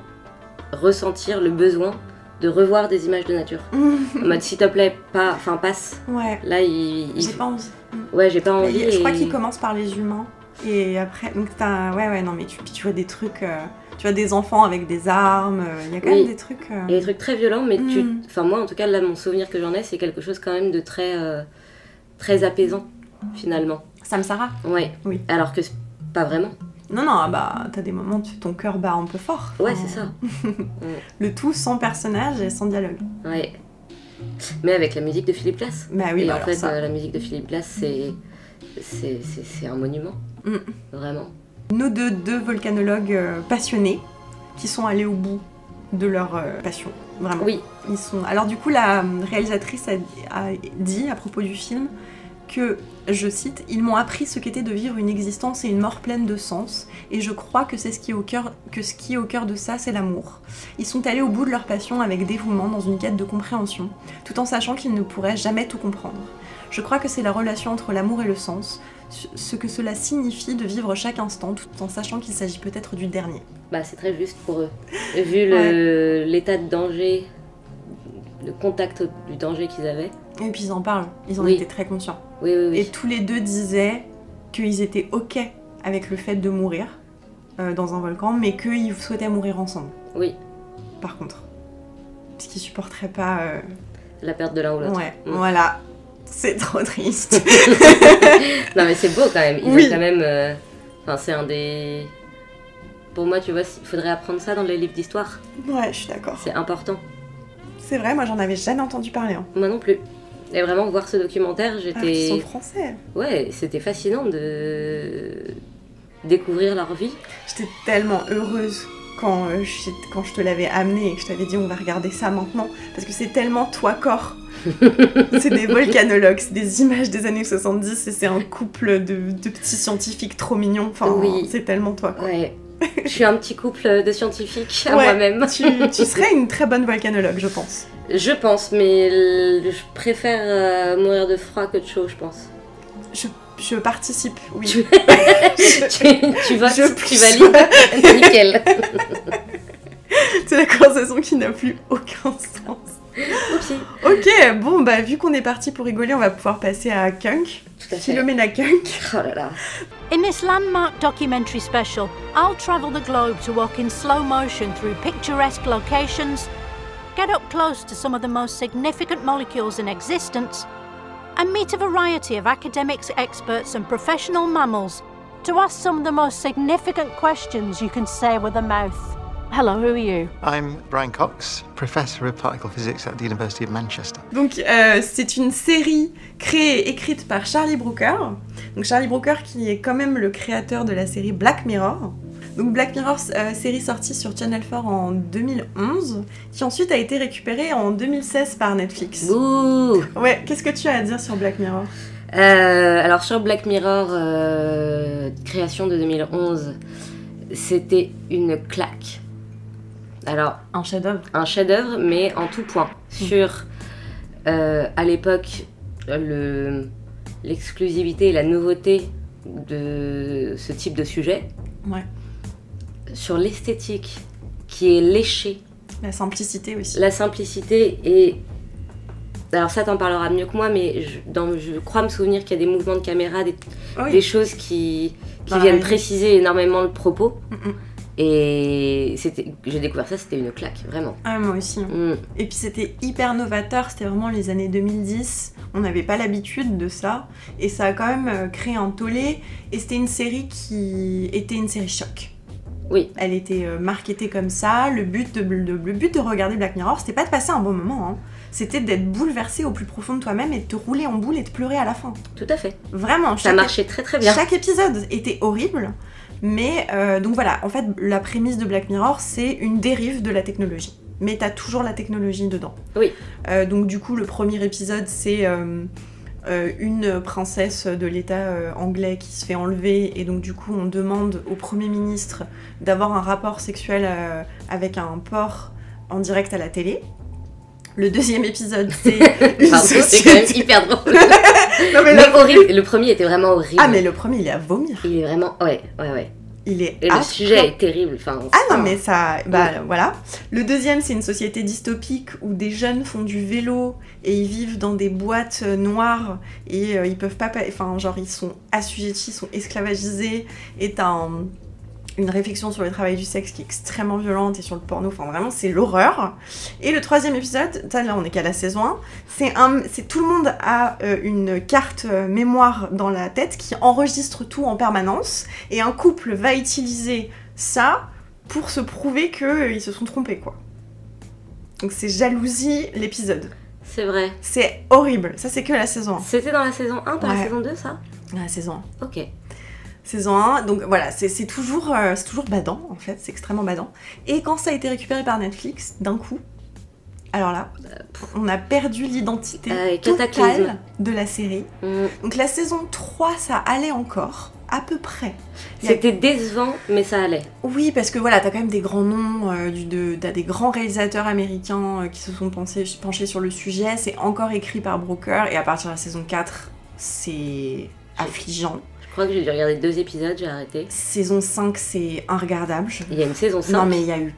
ressentir le besoin de revoir des images de nature. En mode s'il te plaît, passe. Ouais. Là, j'ai pas envie. Ouais, j'ai pas envie. Je crois qu'il commence par les humains. Et après, donc non, mais tu vois des trucs. Tu vois des enfants avec des armes. Il y a quand même des trucs. Il y a des trucs très violents, mais moi, en tout cas, là, mon souvenir que j'en ai, c'est quelque chose quand même de très apaisant, finalement. Samsara. Ouais. Oui. Alors que pas vraiment. Non, t'as des moments où ton cœur bat un peu fort. Ouais, c'est ça. Le tout sans personnage et sans dialogue. Ouais. Mais avec la musique de Philippe Glass. Bah oui, et en fait, la musique de Philippe Glass, c'est un monument. Vraiment. Nos deux volcanologues passionnés qui sont allés au bout de leur passion. Vraiment. Oui. Alors du coup, la réalisatrice a dit à propos du film que, je cite, « Ils m'ont appris ce qu'était de vivre une existence et une mort pleine de sens, et je crois que ce qui est au cœur de ça, c'est l'amour. Ils sont allés au bout de leur passion avec dévouement dans une quête de compréhension, tout en sachant qu'ils ne pourraient jamais tout comprendre. Je crois que c'est la relation entre l'amour et le sens, ce que cela signifie de vivre chaque instant, tout en sachant qu'il s'agit peut-être du dernier. » Bah, c'est très juste pour eux. Vu l'état de danger, le contact du danger qu'ils avaient. Et puis ils en parlent, ils en étaient très conscients. Oui. Et tous les deux disaient qu'ils étaient ok avec le fait de mourir dans un volcan, mais qu'ils souhaitaient mourir ensemble. Oui. Par contre. Parce qu'ils supporteraient pas... la perte de l'un ou l'autre. Ouais, voilà. C'est trop triste. Non mais c'est beau quand même. Ils ont quand même... c'est un des... Pour moi, tu vois, il faudrait apprendre ça dans les livres d'histoire. Ouais, je suis d'accord. C'est important. C'est vrai, moi j'en avais jamais entendu parler. Hein. Moi non plus. Et vraiment, voir ce documentaire, j'étais... ils sont français. Ouais, c'était fascinant de découvrir leur vie. J'étais tellement heureuse quand je te l'avais amené et que je t'avais dit on va regarder ça maintenant. Parce que c'est tellement toi corps. C'est des volcanologues, c'est des images des années 70 et c'est un couple de petits scientifiques trop mignons. Enfin, c'est tellement toi quoi. Ouais. Je suis un petit couple de scientifiques à moi-même. Tu serais une très bonne volcanologue, je pense. Je pense, mais je préfère mourir de froid que de chaud, je pense. Je participe, oui. Tu votes, tu valides. Nickel. C'est la conversation qui n'a plus aucun sens. Oupsie. Ok, bon, bah vu qu'on est parti pour rigoler, on va pouvoir passer à Kunk. Philomena Kunk. Oh là là. In this landmark documentary special, I'll travel the globe to walk in slow motion through picturesque locations, get up close to some of the most significant molecules in existence, and meet a variety of academics, experts and professional mammals to ask some of the most significant questions you can say with a mouth. Hello, who are you? I'm Brian Cox, Professor of Particle Physics at the University of Manchester. Donc, c'est une série créée et écrite par Charlie Brooker. Donc, Charlie Brooker qui est quand même le créateur de la série Black Mirror. Donc, Black Mirror, série sortie sur Channel 4 en 2011, qui ensuite a été récupérée en 2016 par Netflix. Ouh. Ouais, qu'est-ce que tu as à dire sur Black Mirror ? Alors, sur Black Mirror, création de 2011, c'était une claque. Alors, un chef-d'œuvre. Un chef-d'œuvre, mais en tout point. Sur, à l'époque, l'exclusivité et la nouveauté de ce type de sujet. Ouais. Sur l'esthétique, qui est léchée. La simplicité aussi. La simplicité et... Alors ça, t'en parleras mieux que moi, mais je crois me souvenir qu'il y a des mouvements de caméra, des choses qui viennent préciser énormément le propos. Et j'ai découvert ça, c'était une claque, vraiment. Ah, moi aussi. Et puis c'était hyper novateur, c'était vraiment les années 2010. On n'avait pas l'habitude de ça. Et ça a quand même créé un tollé. Et c'était une série qui était une série choc. Oui. Elle était marketée comme ça. Le but de regarder Black Mirror, c'était pas de passer un bon moment. Hein. C'était d'être bouleversé au plus profond de toi-même et de te rouler en boule et de pleurer à la fin. Tout à fait. Vraiment. Ça marchait très très bien. Chaque épisode était horrible. Mais donc voilà, en fait, la prémisse de Black Mirror, c'est une dérive de la technologie. Mais t'as toujours la technologie dedans. Oui. Donc du coup, le premier épisode, c'est une princesse de l'État anglais qui se fait enlever. Et donc du coup, on demande au Premier ministre d'avoir un rapport sexuel avec un porc en direct à la télé. Le deuxième épisode, c'est c'est quand même hyper drôle. Non, mais horrible. Le premier était vraiment horrible. Ah, mais le premier, il est à vomir. Il est vraiment... Ouais. il est et le sujet est terrible. Enfin, non mais ça, voilà. Le deuxième, c'est une société dystopique où des jeunes font du vélo et ils vivent dans des boîtes noires et ils peuvent pas, enfin genre ils sont assujettis, ils sont esclavagisés et t'as une réflexion sur le travail du sexe qui est extrêmement violente et sur le porno, enfin vraiment c'est l'horreur. Et le troisième épisode, là on est qu'à la saison 1, c'est tout le monde a une carte mémoire dans la tête qui enregistre tout en permanence et un couple va utiliser ça pour se prouver qu'ils se sont trompés quoi. Donc c'est jalousie l'épisode. C'est vrai. C'est horrible, ça c'est que la saison 1. C'était dans la saison 1, pas la saison 2 ça ? Dans la saison 1. Ok. Saison 1, donc voilà, c'est toujours badant en fait, c'est extrêmement badant. Et quand ça a été récupéré par Netflix, d'un coup, alors là, on a perdu l'identité totale de la série. Donc la saison 3, ça allait encore, à peu près. C'était décevant, mais ça allait. Oui, parce que voilà, t'as quand même des grands noms, t'as des grands réalisateurs américains qui se sont penchés sur le sujet, c'est encore écrit par Brooker, et à partir de la saison 4, c'est affligeant. Je crois que j'ai regardé 2 épisodes, j'ai arrêté. Saison 5, c'est inregardable. Il y a une saison 5. Non mais il y a eu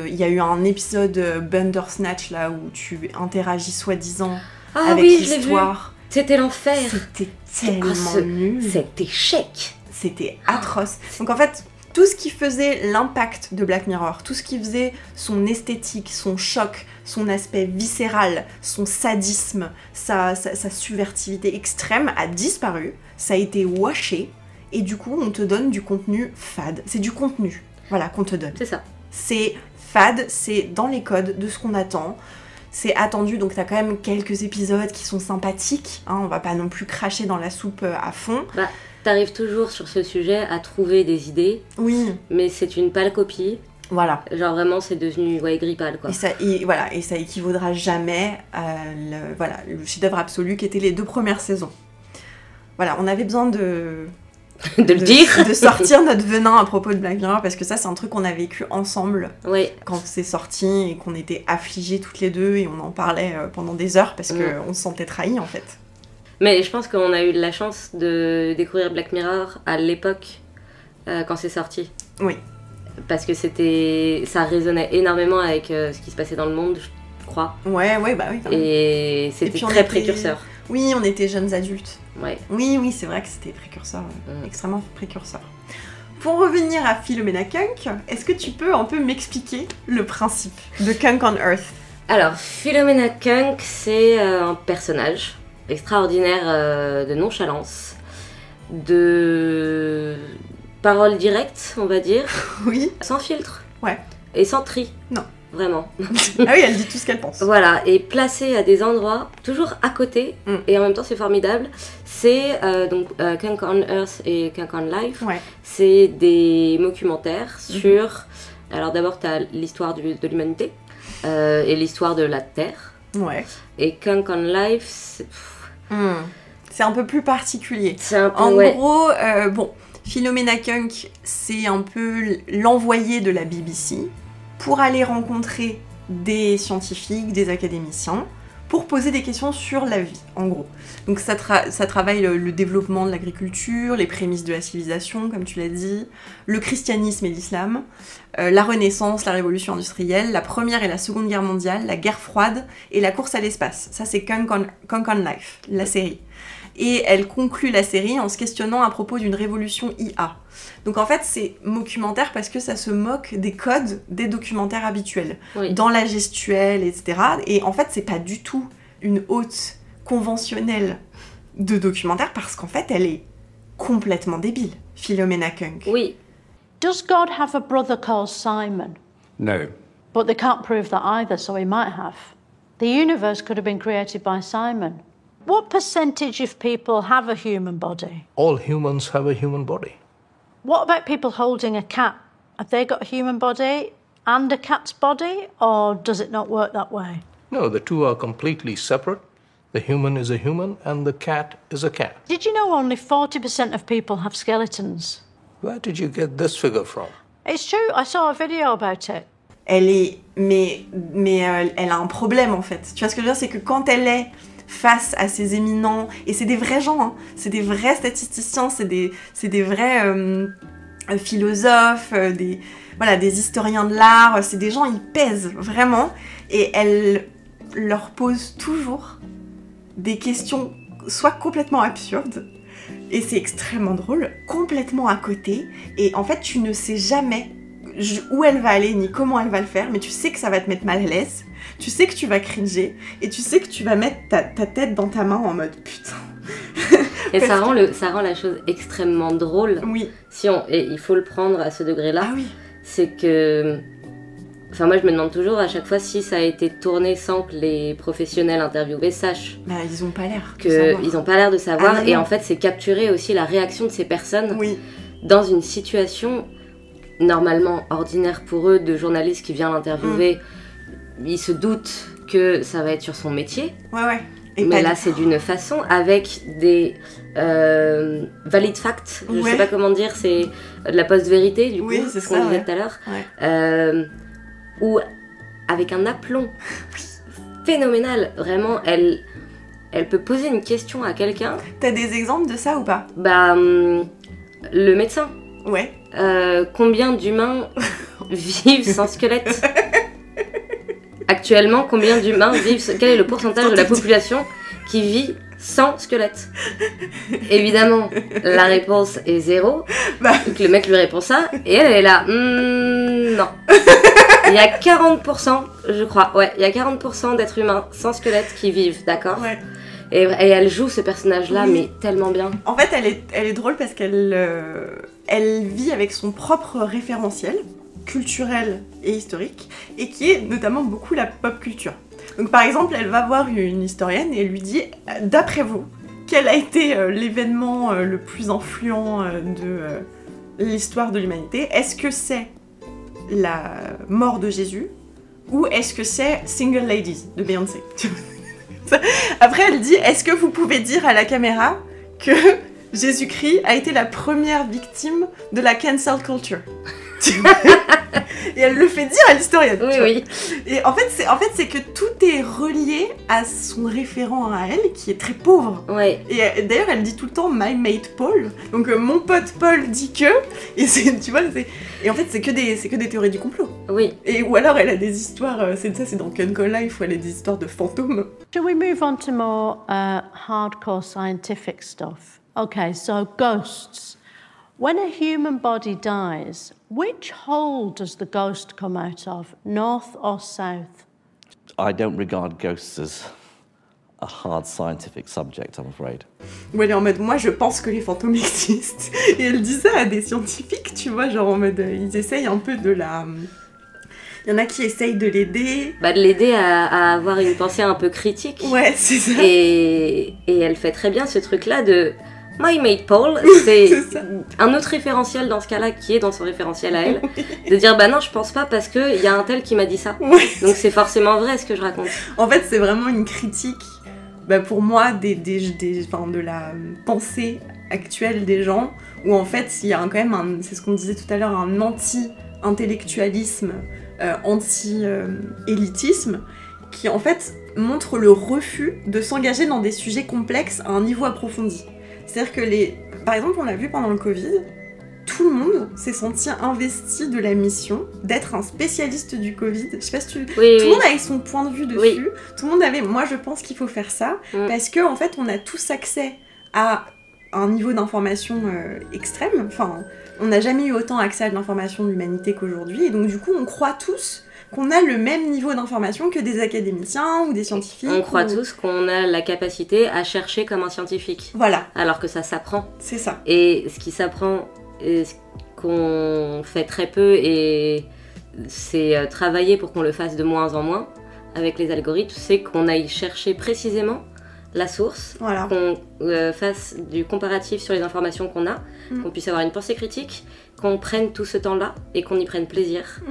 il y a eu un épisode Bandersnatch là où tu interagis soi-disant avec l'histoire. C'était l'enfer. C'était tellement nul. Cet échec. C'était atroce. Donc en fait, tout ce qui faisait l'impact de Black Mirror, tout ce qui faisait son esthétique, son choc, son aspect viscéral, son sadisme, sa subvertivité extrême a disparu, ça a été washé, et du coup on te donne du contenu fade. C'est du contenu, voilà, qu'on te donne. C'est ça. C'est fade, c'est dans les codes de ce qu'on attend, c'est attendu, donc t'as quand même quelques épisodes qui sont sympathiques, hein, on va pas non plus cracher dans la soupe à fond. T'arrives toujours sur ce sujet à trouver des idées, oui, mais c'est une pâle copie. Voilà. Genre vraiment c'est devenu gris pâle quoi. Et ça équivaudra jamais à le chef-d'œuvre absolu qui était les 2 premières saisons. Voilà, on avait besoin de le dire, de sortir notre venin à propos de Black Mirror parce que ça c'est un truc qu'on a vécu ensemble quand c'est sorti et qu'on était affligés toutes les deux et on en parlait pendant des heures parce qu'on se sentait trahis en fait. Mais je pense qu'on a eu de la chance de découvrir Black Mirror à l'époque quand c'est sorti. Oui. Parce que ça résonnait énormément avec ce qui se passait dans le monde, je crois. Ouais, bah oui. Et c'était très précurseur. Oui, on était jeunes adultes. Ouais. Oui, c'est vrai que c'était précurseur, extrêmement précurseur. Pour revenir à Philomena Kunk, est-ce que tu peux un peu m'expliquer le principe de Kunk on Earth ? Alors, Philomena Kunk, c'est un personnage extraordinaire de nonchalance, de paroles directes, on va dire. Oui. Sans filtre. Ouais. Et sans tri. Non. Vraiment. Ah oui, elle dit tout ce qu'elle pense. Voilà, et placée à des endroits, toujours à côté, et en même temps c'est formidable. C'est donc Kunk on Earth et Kunk on Life. Ouais. C'est des documentaires sur... Alors d'abord t'as l'histoire de l'humanité et l'histoire de la Terre. Ouais. Et Kunk on Life, c'est un peu plus particulier. C'est un peu, en gros, Philomena Kunk, c'est un peu l'envoyé de la BBC pour aller rencontrer des scientifiques, des académiciens, pour poser des questions sur la vie, en gros. Donc ça travaille le développement de l'agriculture, les prémices de la civilisation, comme tu l'as dit, le christianisme et l'islam, la Renaissance, la révolution industrielle, la Première et la Seconde Guerre mondiale, la guerre froide et la course à l'espace. Ça c'est Kunk on Life, la série. Et elle conclut la série en se questionnant à propos d'une révolution IA. Donc en fait, c'est documentaire parce que ça se moque des codes des documentaires habituels, dans la gestuelle, etc. Et en fait, c'est pas du tout une hôte conventionnelle de documentaire parce qu'en fait, elle est complètement débile, Philomena Kunk. Oui. Does God have a brother called Simon? No. But they can't prove that either, so he might have. The universe could have been created by Simon. What percentage of people have a human body? All humans have a human body. What about people holding a cat? Have they got a human body and a cat's body, or does it not work that way? No, the two are completely separate. The human is a human and the cat is a cat. Did you know only 40% of people have skeletons? Where did you get this figure from? It's true, I saw a video about it. Elle est... Mais elle a un problème, en fait. Tu vois ce que je veux dire, c'est que quand elle est face à ces éminents, et c'est des vrais gens, hein, c'est des vrais statisticiens, c'est des vrais philosophes, des historiens de l'art, c'est des gens, ils pèsent vraiment, et elle leur pose toujours des questions soit complètement absurdes, et c'est extrêmement drôle, complètement à côté, et en fait tu ne sais jamais où elle va aller ni comment elle va le faire, mais tu sais que ça va te mettre mal à l'aise, tu sais que tu vas cringer, et tu sais que tu vas mettre ta tête dans ta main en mode putain. Et ça rend la chose extrêmement drôle. Oui. Et il faut le prendre à ce degré-là. Ah oui. C'est que... Enfin, moi, je me demande toujours à chaque fois si ça a été tourné sans que les professionnels interviewés sachent. Bah, ils ont pas l'air. Ils ont pas l'air de savoir. Ah, et en fait, c'est capturer aussi la réaction de ces personnes dans une situation normalement ordinaire pour eux, de journaliste qui vient l'interviewer. Ils se doutent que ça va être sur son métier. Ouais. Mais là, c'est d'une façon, avec des valid facts, je sais pas comment dire, c'est de la post-vérité, du coup, c'est ce qu'on disait tout à l'heure. Ou avec un aplomb phénoménal, vraiment, elle peut poser une question à quelqu'un. T'as des exemples de ça ou pas? Bah, le médecin. Ouais. Combien d'humains vivent sans squelette? Actuellement, combien d'humains vivent... Quel est le pourcentage de la population qui vit sans squelette? Évidemment, la réponse est 0. Donc le mec lui répond ça, et elle est là. Non. Il y a 40%, je crois, il y a 40% d'êtres humains sans squelette qui vivent, d'accord? Ouais. Et elle joue ce personnage-là, mais tellement bien. En fait, elle est drôle parce qu'elle vit avec son propre référentiel culturel et historique, et qui est notamment beaucoup la pop culture. Donc par exemple, elle va voir une historienne et elle lui dit, d'après vous, quel a été l'événement le plus influent de l'histoire de l'humanité? Est-ce que c'est la mort de Jésus, ou est-ce que c'est Single Ladies de Beyoncé? Après elle dit, est-ce que vous pouvez dire à la caméra que Jésus-Christ a été la première victime de la cancel culture? Et elle le fait dire à l'historienne. Oui. Et en fait, c'est que tout est relié à son référent à elle, qui est très pauvre. Ouais. Et d'ailleurs, elle dit tout le temps my mate Paul. Donc mon pote Paul dit que. Et tu vois, et en fait, c'est que des théories du complot. Oui. Ou alors, elle a des histoires. C'est dans Uncle Life où elle a des histoires de fantômes. Shall we move on to more hardcore scientific stuff? Okay, so ghosts. When a human body dies, which hole does the ghost come out of, north or south? I don't regard ghosts as a hard scientific subject, I'm afraid. Où elle est en mode, moi je pense que les fantômes existent. Et elle dit ça à des scientifiques, tu vois, genre en mode, ils essayent un peu de la... Il y en a qui essayent de l'aider. De l'aider à avoir une pensée un peu critique. Ouais, c'est ça. Et elle fait très bien ce truc-là de... My mate Paul, c'est un autre référentiel dans ce cas-là qui est dans son référentiel à elle, de dire bah non je pense pas parce qu'il y a un tel qui m'a dit ça, donc c'est forcément vrai ce que je raconte. En fait c'est vraiment une critique pour moi de la pensée actuelle des gens, où en fait il y a quand même c'est ce qu'on disait tout à l'heure, un anti-intellectualisme, anti-élitisme qui en fait montre le refus de s'engager dans des sujets complexes à un niveau approfondi. C'est-à-dire que par exemple, on l'a vu pendant le Covid, tout le monde s'est senti investi de la mission d'être un spécialiste du Covid. Je sais pas si tout le monde avait son point de vue dessus. Oui. Tout le monde avait, moi je pense qu'il faut faire ça, parce que en fait, on a tous accès à un niveau d'information extrême. Enfin, on n'a jamais eu autant accès à de l'information de l'humanité qu'aujourd'hui, et donc du coup, on croit tous qu'on a le même niveau d'information que des académiciens ou des scientifiques. On croit tous qu'on a la capacité à chercher comme un scientifique. Voilà. Alors que ça s'apprend. C'est ça. Et ce qui s'apprend, et ce qu'on fait très peu, et c'est travailler pour qu'on le fasse de moins en moins avec les algorithmes, c'est qu'on aille chercher précisément la source, qu'on fasse du comparatif sur les informations qu'on a, qu'on puisse avoir une pensée critique, qu'on prenne tout ce temps-là et qu'on y prenne plaisir.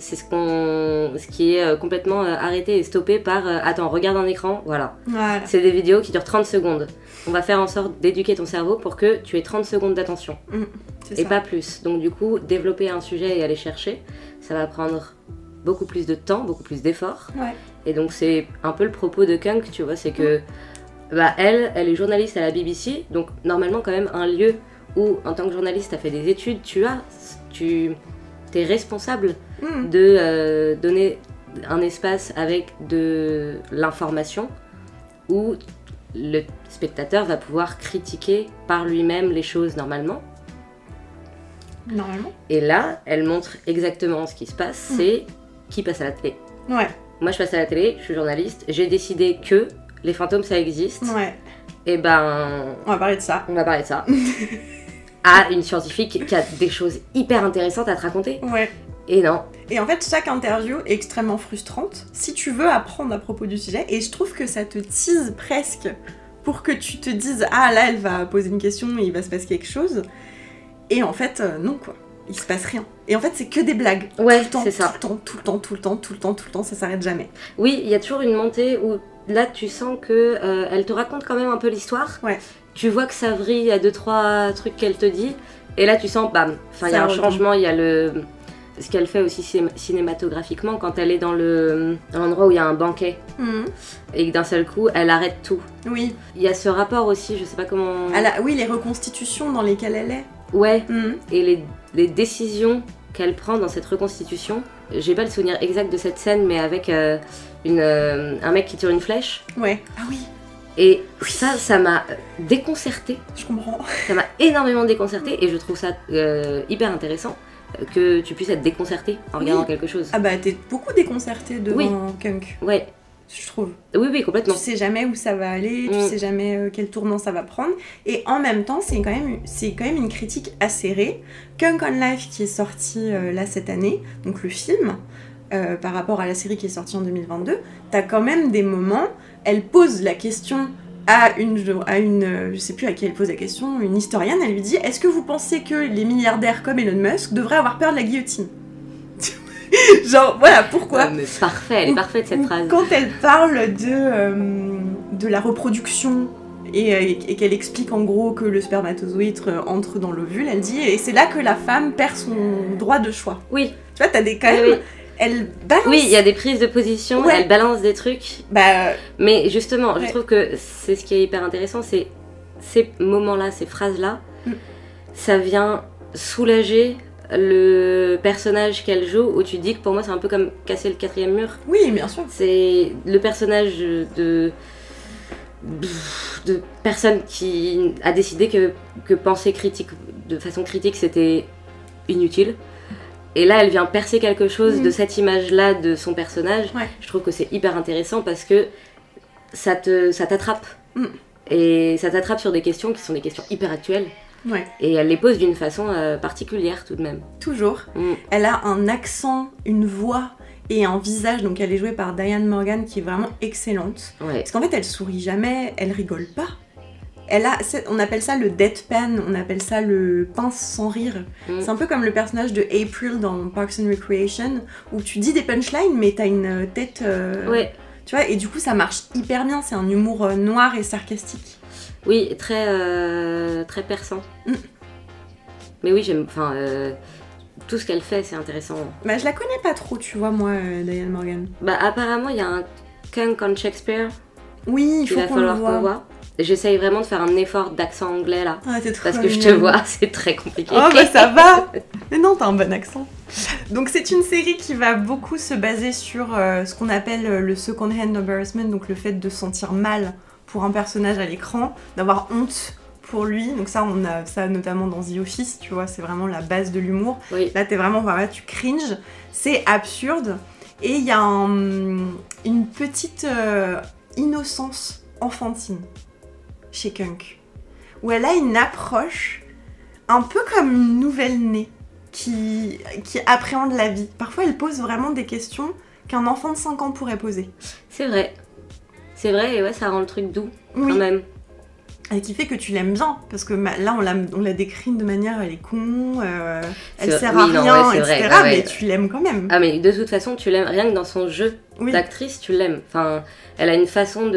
C'est ce qui est complètement arrêté et stoppé par attends, regarde un écran, voilà. C'est des vidéos qui durent 30 secondes. On va faire en sorte d'éduquer ton cerveau pour que tu aies 30 secondes d'attention. Et pas plus. Donc du coup, développer un sujet et aller chercher, ça va prendre beaucoup plus de temps, beaucoup plus d'efforts. Et donc c'est un peu le propos de Kunk, tu vois, c'est que elle est journaliste à la BBC, donc normalement quand même un lieu où, en tant que journaliste, tu as fait des études, tu es responsable de donner un espace avec de l'information où le spectateur va pouvoir critiquer par lui-même les choses normalement. Et là, elle montre exactement ce qui se passe, c'est qui passe à la télé. Ouais. Moi, je passe à la télé, je suis journaliste, j'ai décidé que les fantômes, ça existe. Ouais. Et ben... On va parler de ça. À une scientifique qui a des choses hyper intéressantes à te raconter. Ouais. Et non. Et en fait, chaque interview est extrêmement frustrante si tu veux apprendre à propos du sujet. Et je trouve que ça te tease presque pour que tu te dises « Ah, là, elle va poser une question et il va se passer quelque chose. » Et en fait, non, quoi. Il se passe rien. Et en fait, c'est que des blagues. Ouais, tout le temps, c'est ça. Tout le temps, ça s'arrête jamais. Oui, il y a toujours une montée où là, tu sens que elle te raconte quand même un peu l'histoire. Ouais. Tu vois que ça vrille, il y a 2-3 trucs qu'elle te dit. Et là, tu sens, bam. Enfin, il y a un changement, il y a le... Ce qu'elle fait aussi cinématographiquement, quand elle est dans l'endroit où il y a un banquet. Et que d'un seul coup, elle arrête tout. Oui. Il y a ce rapport aussi, je sais pas comment... Oui, les reconstitutions dans lesquelles elle est. Ouais. Et les décisions qu'elle prend dans cette reconstitution. J'ai pas le souvenir exact de cette scène, mais avec un mec qui tire une flèche. Ouais. Ah oui. Et ça m'a déconcertée. Je comprends. Ça m'a énormément déconcertée et je trouve ça hyper intéressant que tu puisses être déconcertée en regardant quelque chose. Ah bah t'es beaucoup déconcertée devant Kunk. Ouais. Je trouve. Oui, complètement. Tu sais jamais où ça va aller, tu sais jamais quel tournant ça va prendre. Et en même temps, c'est quand même une critique acérée. Kunk on Life qui est sorti là cette année, donc le film, par rapport à la série qui est sortie en 2022, t'as quand même des moments, elle pose la question à une, je sais plus à qui elle pose la question, une historienne, elle lui dit « Est-ce que vous pensez que les milliardaires comme Elon Musk devraient avoir peur de la guillotine ?» Genre, voilà, pourquoi mais parfait, elle est parfaite cette phrase. Quand elle parle de la reproduction et qu'elle explique en gros que le spermatozoïde entre dans l'ovule, elle dit « Et c'est là que la femme perd son droit de choix. » Oui. Tu vois, t'as des quand même... Oui. Elle balance... Oui, il y a des prises de position, elle balance des trucs. Mais justement, je trouve que c'est ce qui est hyper intéressant, c'est ces moments-là, ces phrases-là, ça vient soulager le personnage qu'elle joue, où tu dis que pour moi c'est un peu comme casser le 4e mur. Oui, bien sûr. C'est le personnage de personne qui a décidé que penser critique, de façon critique, c'était inutile. Et là, elle vient percer quelque chose de cette image-là de son personnage. Ouais. Je trouve que c'est hyper intéressant parce que ça t'attrape. Et ça t'attrape sur des questions qui sont des questions hyper actuelles. Ouais. Et elle les pose d'une façon particulière tout de même. Toujours. Elle a un accent, une voix et un visage. Donc elle est jouée par Diane Morgan qui est vraiment excellente. Ouais. Parce qu'en fait, elle sourit jamais, elle rigole pas. On appelle ça le deadpan, on appelle ça le pince sans rire. C'est un peu comme le personnage de April dans Parks and Recreation, où tu dis des punchlines, mais t'as une tête... Ouais. Tu vois, et du coup, ça marche hyper bien. C'est un humour noir et sarcastique. Oui, très perçant. Mais oui, j'aime... Enfin, tout ce qu'elle fait, c'est intéressant. Bah, je la connais pas trop, tu vois, moi, Diane Morgan. Bah, apparemment, il y a un Kunk on Shakespeare. Oui, il faut qu'on le voit. J'essaye vraiment de faire un effort d'accent anglais là. Ah, t'es trop parce que je te vois, c'est très compliqué. Oh bah ça va. Mais non, t'as un bon accent. Donc c'est une série qui va beaucoup se baser sur ce qu'on appelle le second hand embarrassment, donc le fait de se sentir mal pour un personnage à l'écran, d'avoir honte pour lui. Donc ça, on a ça notamment dans The Office, tu vois, c'est vraiment la base de l'humour. Oui. Là, t'es vraiment, voilà, tu cringes. C'est absurde. Et il y a une petite innocence enfantine chez Kunk, où elle a une approche un peu comme une nouvelle-née qui appréhende la vie. Parfois, elle pose vraiment des questions qu'un enfant de 5 ans pourrait poser. C'est vrai, et ouais, ça rend le truc doux, quand même. Et qui fait que tu l'aimes bien, parce que là, on la décrit de manière, elle est con, elle sert à rien, etc. Vrai, mais tu l'aimes quand même. Ah, mais de toute façon, tu l'aimes, rien que dans son jeu d'actrice, tu l'aimes. Enfin, elle a une façon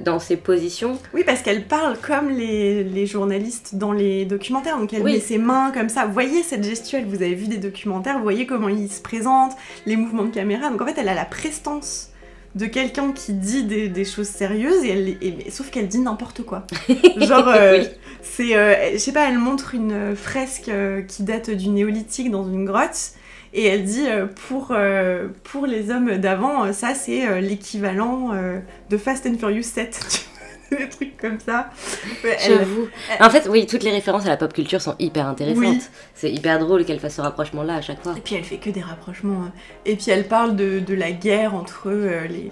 dans ses positions. Oui, parce qu'elle parle comme les journalistes dans les documentaires, donc elle met ses mains comme ça. Vous voyez cette gestuelle, vous avez vu des documentaires, vous voyez comment ils se présentent, les mouvements de caméra. Donc en fait, elle a la prestance de quelqu'un qui dit des choses sérieuses, sauf qu'elle dit n'importe quoi. Genre, oui. je sais pas, elle montre une fresque qui date du néolithique dans une grotte, et elle dit pour les hommes d'avant, ça c'est l'équivalent de Fast and Furious 7. Des trucs comme ça. Ouais, j'avoue. En fait, oui, toutes les références à la pop culture sont hyper intéressantes. Oui. C'est hyper drôle qu'elle fasse ce rapprochement-là à chaque fois. Et puis elle fait que des rapprochements. Et puis elle parle de la guerre entre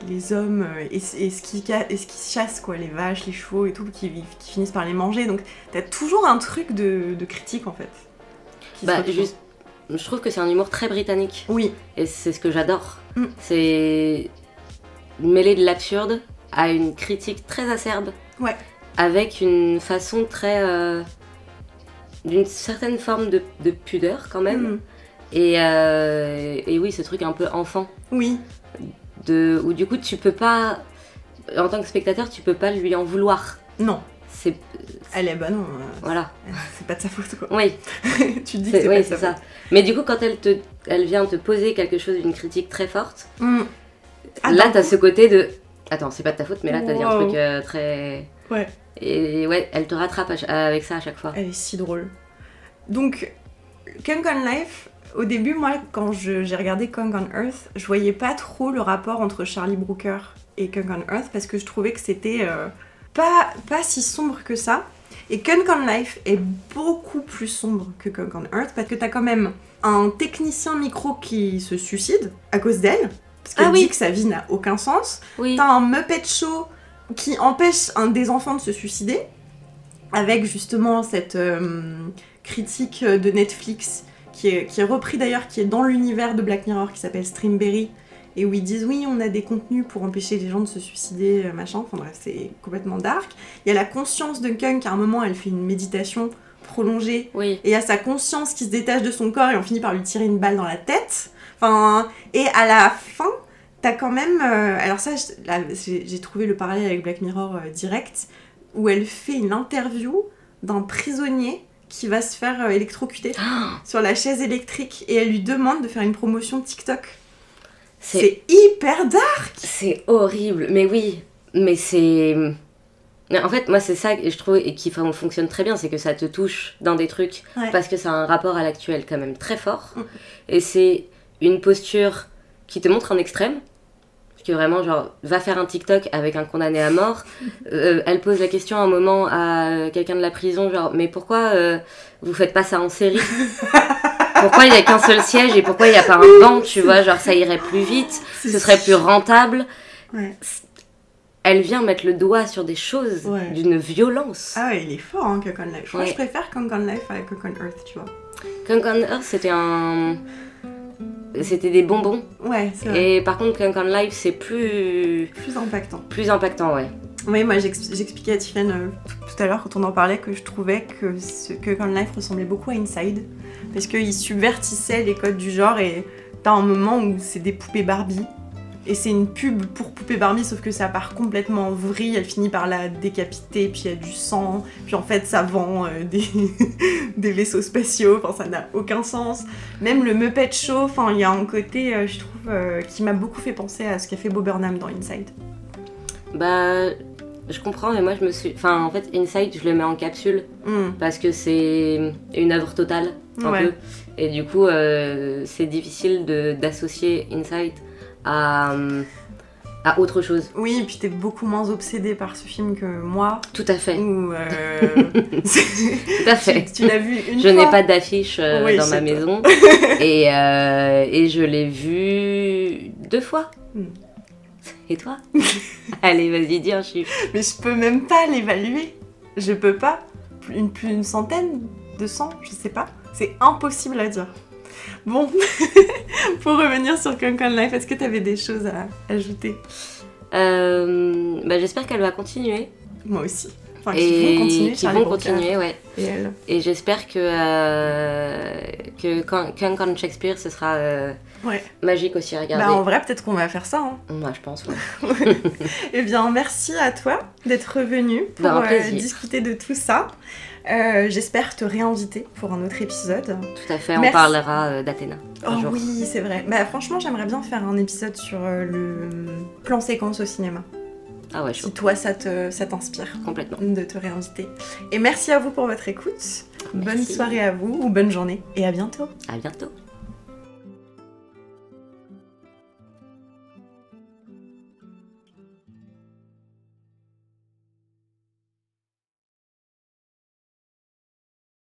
les hommes et ce qui chassent, quoi, les vaches, les chevaux et tout, qui finissent par les manger. Donc t'as toujours un truc de critique, en fait. Je trouve que c'est un humour très britannique. Oui. Et c'est ce que j'adore. C'est mêler de l'absurde à une critique très acerbe, ouais. Avec une façon très... d'une certaine forme de pudeur quand même, et oui, ce truc un peu enfant. Oui. Où du coup, tu peux pas... En tant que spectateur, tu peux pas lui en vouloir. Non. Elle est non. Voilà. C'est pas de sa faute, quoi. Oui. Tu dis que c'est pas de sa faute. Ça. Mais du coup, quand elle vient te poser quelque chose, une critique très forte, là, t'as ce côté de... Attends, c'est pas de ta faute, mais là, t'as dit un truc très... Ouais. Et ouais, elle te rattrape avec ça à chaque fois. Elle est si drôle. Donc, Kong on Life, au début, moi, quand j'ai regardé Kong on Earth, je voyais pas trop le rapport entre Charlie Brooker et Kong on Earth, parce que je trouvais que c'était pas si sombre que ça. Et Kong on Life est beaucoup plus sombre que Kong on Earth, parce que t'as quand même un technicien micro qui se suicide à cause d'elle. Parce qu'elle dit que sa vie n'a aucun sens. Oui. T'as un Muppet Show qui empêche un des enfants de se suicider, avec justement cette critique de Netflix, qui est repris d'ailleurs, qui est dans l'univers de Black Mirror, qui s'appelle Streamberry, et où ils disent oui, on a des contenus pour empêcher les gens de se suicider, machin. Enfin bref, c'est complètement dark. Il y a la conscience de Kunk, à un moment, elle fait une méditation prolongée, oui. Et il y a sa conscience qui se détache de son corps, et on finit par lui tirer une balle dans la tête. Enfin, et à la fin, t'as quand même... alors ça, j'ai trouvé le parallèle avec Black Mirror direct, où elle fait une interview d'un prisonnier qui va se faire électrocuter sur la chaise électrique, et elle lui demande de faire une promotion TikTok. C'est hyper dark. C'est horrible, mais oui, mais c'est... En fait, moi, c'est ça que je trouve et qui fonctionne très bien, c'est que ça te touche dans des trucs, parce que ça a un rapport à l'actuel quand même très fort, et c'est une posture qui te montre un extrême, parce que vraiment, genre, va faire un TikTok avec un condamné à mort, elle pose la question à un moment à quelqu'un de la prison, genre, mais pourquoi vous faites pas ça en série ? Pourquoi il y a qu'un seul siège et pourquoi il y a pas un banc, tu vois, genre ça irait plus vite, ce serait plus rentable. Ouais. Elle vient mettre le doigt sur des choses d'une violence. Ah ouais, il est fort, hein, Kong on Life. Je crois que je préfère Kong on Life à Kong on Earth, tu vois. Kong on Earth, c'était des bonbons. Ouais, c'est vrai. Et par contre, Kong on Life, c'est plus impactant. Plus impactant, ouais. Oui, moi j'expliquais à Tiffany tout à l'heure quand on en parlait que je trouvais que Kong on Life ressemblait beaucoup à Inside, parce qu'il subvertissait les codes du genre, et t'as un moment où c'est des poupées Barbie, et c'est une pub pour poupées Barbie, sauf que ça part complètement en vrille, elle finit par la décapiter, puis il y a du sang, puis en fait ça vend des vaisseaux spatiaux, enfin ça n'a aucun sens. Même le Muppet Show, enfin il y a un côté, je trouve, qui m'a beaucoup fait penser à ce qu'a fait Bo Burnham dans Inside. Bah... Je comprends, mais moi je me suis... Enfin, en fait, Inside, je le mets en capsule, parce que c'est une œuvre totale, un peu. Et du coup, c'est difficile d'associer Inside à autre chose. Oui, et puis t'es beaucoup moins obsédée par ce film que moi. Tout à fait. Où, tout à fait. Tu l'as vu une fois. Je n'ai pas d'affiche dans ma maison. Et je l'ai vu 2 fois. Et toi? Allez, vas-y, dis un chiffre. Mais je peux même pas l'évaluer. Je peux pas. Une centaine, 200, je sais pas. C'est impossible à dire. Bon, pour revenir sur Kong on Life, est-ce que t'avais des choses à ajouter? J'espère qu'elle va continuer. Moi aussi. Enfin, qui vont continuer, ouais. Et j'espère que quand Shakespeare, ce sera magique aussi à regarder. Bah, en vrai, peut-être qu'on va faire ça. Hein. Moi, je pense, ouais. Eh bien, merci à toi d'être venu pour discuter de tout ça. J'espère te réinviter pour un autre épisode. Tout à fait, on parlera d'Athéna. Oh jour. Oui, c'est vrai. Bah, franchement, j'aimerais bien faire un épisode sur le plan séquence au cinéma. Ah ouais, si toi ça t'inspire complètement de te réinviter. Et merci à vous pour votre écoute. Bonne soirée à vous ou bonne journée et à bientôt. À bientôt.